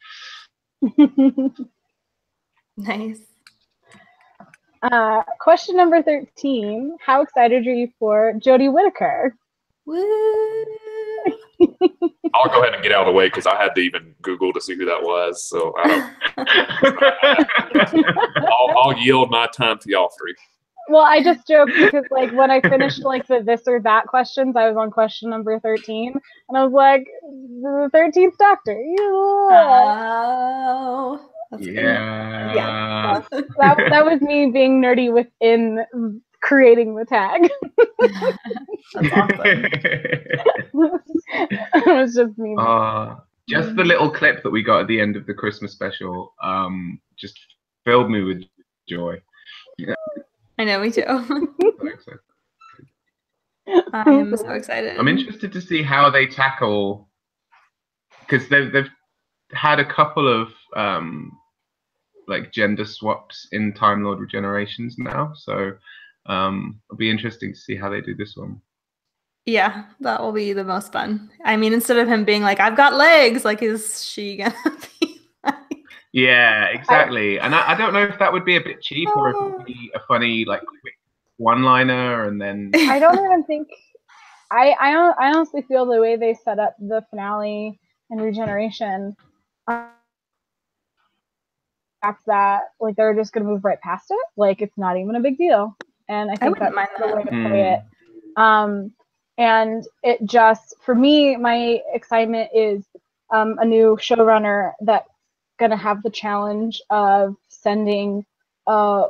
Nice. Question number 13. How excited are you for Jodie Whittaker? Woo! I'll go ahead and get out of the way because I had to even Google to see who that was. So I'll yield my time to y'all three. Well, I just joked because like when I finished like the this or that questions, I was on question number 13, and I was like, the 13th Doctor. Oh, that's Yeah. Yeah. That was me being nerdy within creating the tag. That's awesome. It was just me. Just the little clip that we got at the end of the Christmas special just filled me with joy. I know, me too. I am so excited. I'm interested to see how they tackle, because they've had a couple of like gender swaps in Time Lord Regenerations now, so it'll be interesting to see how they do this one. Yeah, that will be the most fun. I mean, instead of him being like, I've got legs, like, is she gonna be like... Yeah, exactly. And I don't know if that would be a bit cheap or if it would be a funny, like, quick one-liner and then... I don't even think... I honestly feel the way they set up the finale and Regeneration, that, like, they're just gonna move right past it. Like, it's not even a big deal. And I think that's the way to play it. And it just, for me, my excitement is a new showrunner that's going to have the challenge of sending a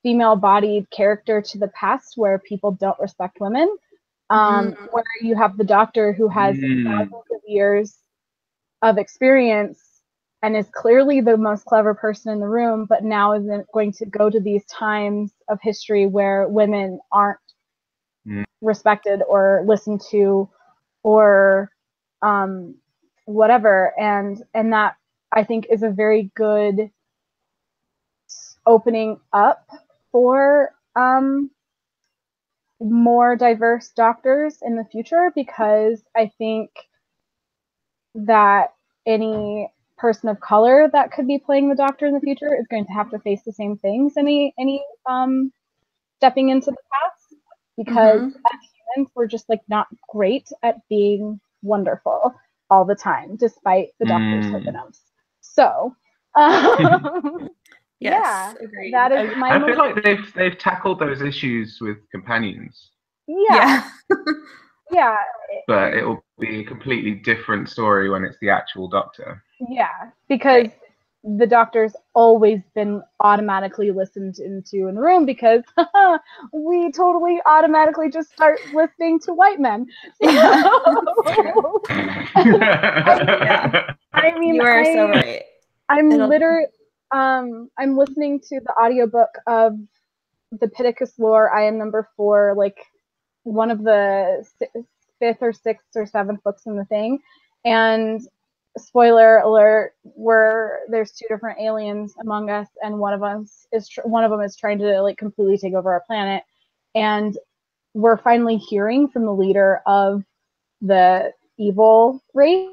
female-bodied character to the past where people don't respect women, where you have the Doctor who has thousands of years of experience and is clearly the most clever person in the room, but now is going to go to these times of history where women aren't respected or listened to or whatever, and that I think is a very good opening up for more diverse Doctors in the future, because I think that any person of color that could be playing the Doctor in the future is going to have to face the same things any stepping into the past, because as humans we're just like not great at being wonderful all the time, despite the Doctor's hypnosis. So yes, yeah, agreed. that is my... I feel like they've tackled those issues with companions. Yeah. Yeah. But it will be a completely different story when it's the actual Doctor. Yeah, because the Doctor's always been automatically listened into in the room, because we totally automatically just start listening to white men. Yeah. I mean, you are so right. I'm literally I'm listening to the audiobook of the Pittacus lore. I am number 4, like one of the 5th or 6th or 7th books in the thing, and spoiler alert, where there's 2 different aliens among us, and one of them is trying to like completely take over our planet, and we're finally hearing from the leader of the evil race.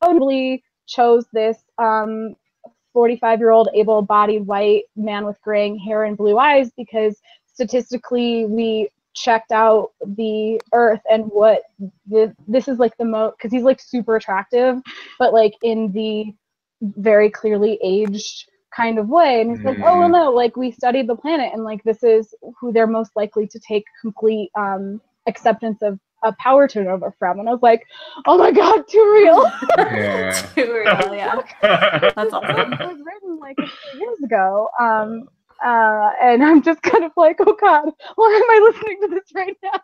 Totally chose this 45-year-old able-bodied white man with graying hair and blue eyes because statistically we checked out the Earth, and what this is like the most, because he's like super attractive, but like in the very clearly aged kind of way, and he's like, oh well, no, like we studied the planet, and like this is who they're most likely to take complete acceptance of a power turnover from. And I was like, oh my god, too real. Yeah. Too real, yeah. That's awesome. It was written like a few years ago. And I'm just kind of like, oh god, why am I listening to this right now?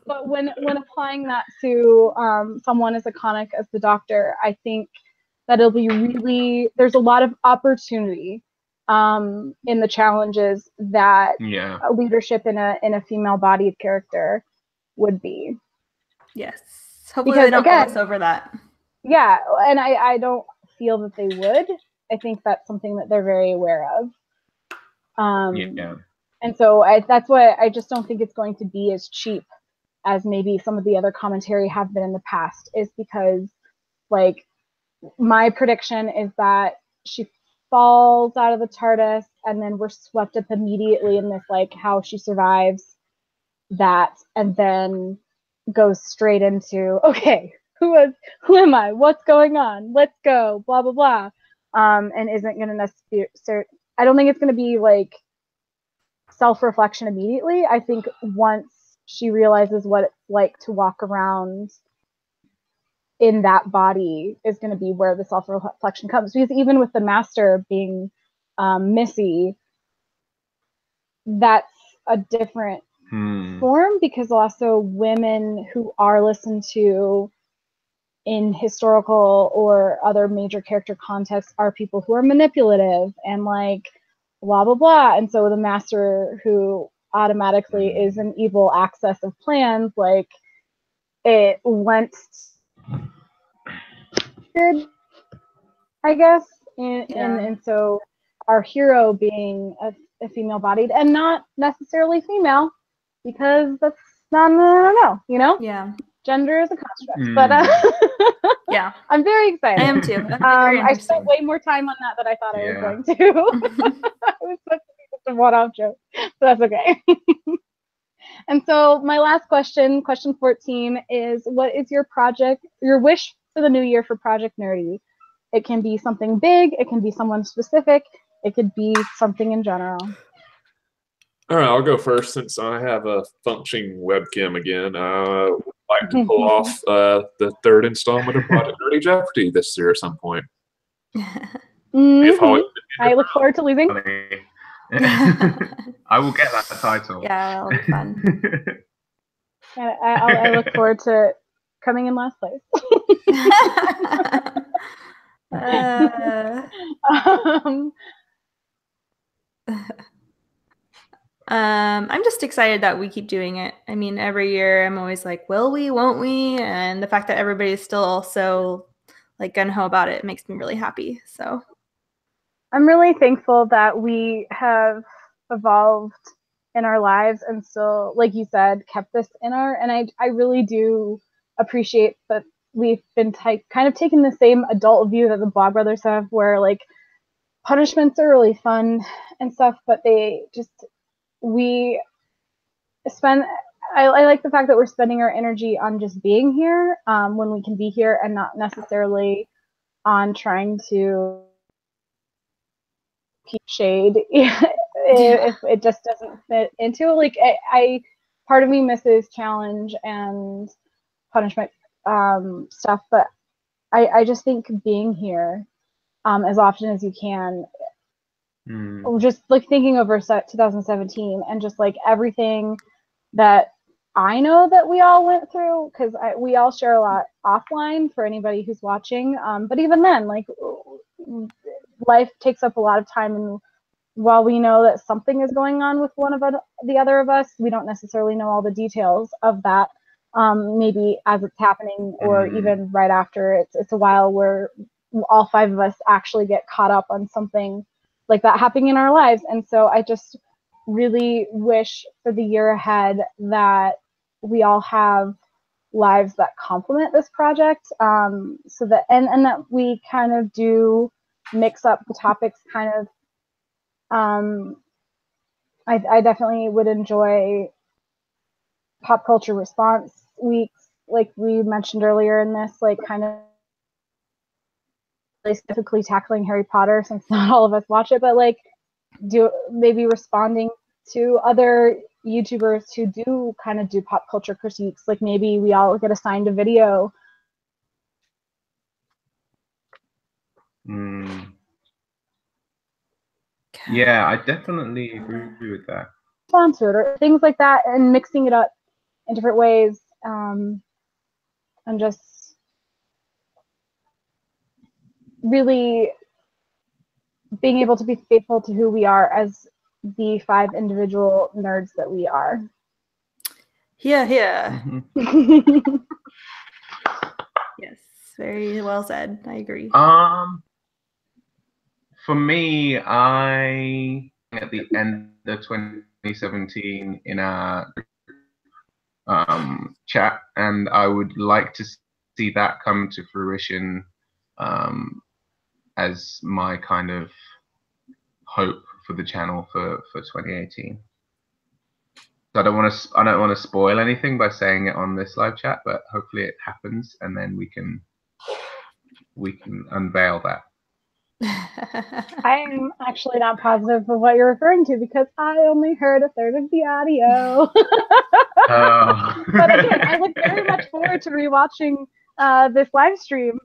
But when applying that to someone as iconic as the Doctor, I think that it'll be really, there's a lot of opportunity in the challenges that leadership in a female-bodied character would be. Yes. Hopefully they don't gloss over that. Yeah, and I don't feel that they would. I think that's something that they're very aware of. Yeah. And so that's why I just don't think it's going to be as cheap as maybe some of the other commentary have been in the past, is because, like, my prediction is that she falls out of the TARDIS and then we're swept up immediately in this, like, how she survives that, and then goes straight into, okay, who am I? What's going on? Let's go, blah, blah, blah. And isn't going to necessarily, I don't think it's going to be like self-reflection immediately. I think once she realizes what it's like to walk around in that body is going to be where the self-reflection comes. Because even with the Master being Missy, that's a different form, because also women who are listened to in historical or other major character contexts are people who are manipulative and, like, blah, blah, blah. And so the Master, who automatically is an evil access of plans, like, it went good, I guess. And so our hero being a female bodied, and not necessarily female, because that's not, no, you know? Yeah. Gender is a construct. But yeah. I'm very excited. I am too. I spent way more time on that than I thought I was going to. It was supposed to be just a one-off joke, but that's okay. And so my last question, question 14, is what is your wish for the new year for Project Nerdy? It can be something big, it can be someone specific, it could be something in general. All right, I'll go first since I have a functioning webcam again. I'd like to pull off the third installment of Project Nerdy Jeopardy this year at some point. I look forward to losing. I will get that title. Yeah, that'll be fun. I look forward to coming in last place. I'm just excited that we keep doing it. I mean, every year I'm always like, will we, won't we? And the fact that everybody's still also like gung-ho about it makes me really happy. So I'm really thankful that we have evolved in our lives and still, like you said, kept this in and I really do appreciate that we've been kind of taking the same adult view that the Blog Brothers have, where, like, punishments are really fun and stuff, but I like the fact that we're spending our energy on just being here when we can be here, and not necessarily on trying to keep shade if it just doesn't fit into it. Like, I part of me misses challenge and punishment stuff, but I just think being here as often as you can, just like thinking over 2017 and just like everything that I know that we all went through, because we all share a lot offline for anybody who's watching, but even then, like, life takes up a lot of time, and while we know that something is going on with one of the other of us, we don't necessarily know all the details of that, maybe as it's happening or even right after. It's a while where all five of us actually get caught up on something like that happening in our lives. And so I just really wish for the year ahead that we all have lives that complement this project, so that and that we kind of do mix up the topics kind of. I definitely would enjoy pop culture response weeks, like we mentioned earlier in this, like kind of specifically tackling Harry Potter, since not all of us watch it, but like maybe responding to other YouTubers who do kind of do pop culture critiques. Like maybe we all get assigned a video. Yeah, I definitely agree with that. Respond to it, or things like that, and mixing it up in different ways, and just really being able to be faithful to who we are as the 5 individual nerds that we are. Yeah. Yes, very well said. I agree. For me, I at the end of 2017 in our chat, and I would like to see that come to fruition as my kind of hope for the channel for 2018. So I don't want to spoil anything by saying it on this live chat, but hopefully it happens, and then we can unveil that. I'm actually not positive of what you're referring to because I only heard a third of the audio. But again, I look very much forward to rewatching this live stream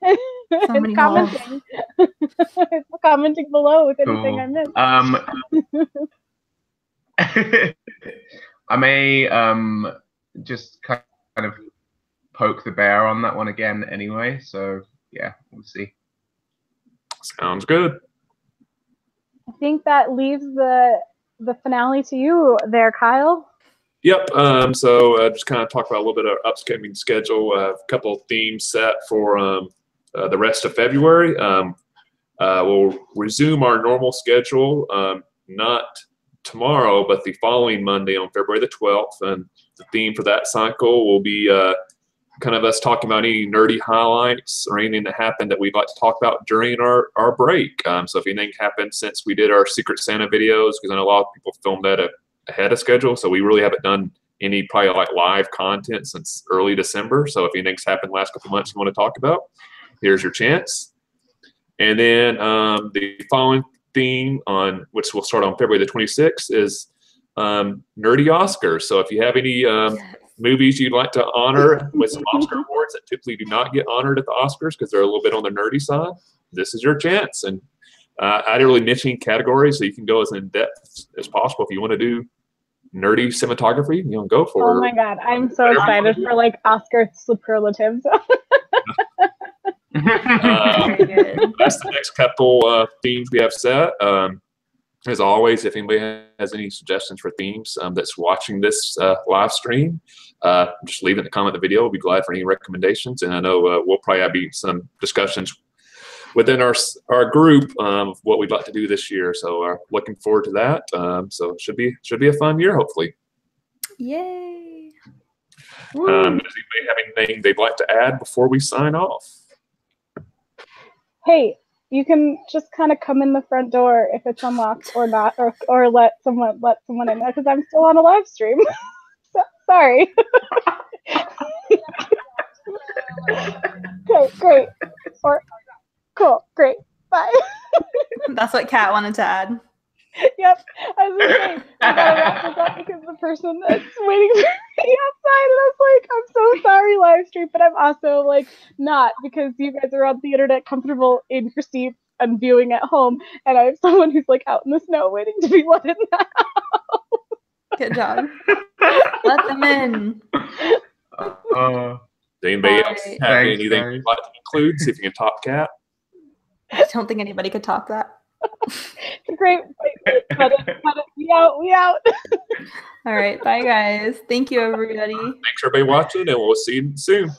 and commenting. Commenting below with anything I missed. I may just kind of poke the bear on that one again anyway, so yeah, we'll see. Sounds good. I think that leaves the finale to you there, Kyle. Yep. So just kind of talk about a little bit of upcoming schedule. A couple of themes set for the rest of February. We'll resume our normal schedule, not tomorrow, but the following Monday on February the 12th. And the theme for that cycle will be kind of us talking about any nerdy highlights or anything that happened that we'd like to talk about during our break. So if anything happened since we did our Secret Santa videos, because I know a lot of people filmed that ahead of schedule, so we really haven't done any probably like live content since early December. So if anything's happened last couple months you want to talk about, here's your chance. And then the following theme, on which will start on February the 26th, is Nerdy Oscars. So if you have any movies you'd like to honor with some Oscar awards that typically do not get honored at the Oscars because they're a little bit on the nerdy side, this is your chance. And I did really niching categories, so you can go as in depth as possible. If you want to do nerdy cinematography, go for it. Oh my god, I'm so excited for like Oscar superlatives. That's the next couple themes we have set. As always, if anybody has any suggestions for themes that's watching this live stream, just leave it in the comment of the video. We'll be glad for any recommendations. And I know we'll probably have some discussions within our group of what we'd like to do this year. So looking forward to that. So it should be a fun year, hopefully. Yay! Does anybody have anything they'd like to add before we sign off? Hey, you can just kind of come in the front door if it's unlocked or not, or let someone in there because I'm still on a live stream. Sorry. Okay, great. Cool, great. Bye. That's what Kat wanted to add. Yep. I was gonna say, I gotta wrap this up because the person that's waiting for me outside, and I was like, I'm so sorry, live stream, but I'm also like not, because you guys are on the internet, comfortable in your seats and viewing at home, and I have someone who's like out in the snow waiting to be let in now. Good job. Let them in. Does anybody else have anything you'd like to include? See if you can top Kat. I don't think anybody could top that. Great. Cut it. We out. All right. Bye, guys. Thank you, everybody. Thanks for everybody watching, and we'll see you soon.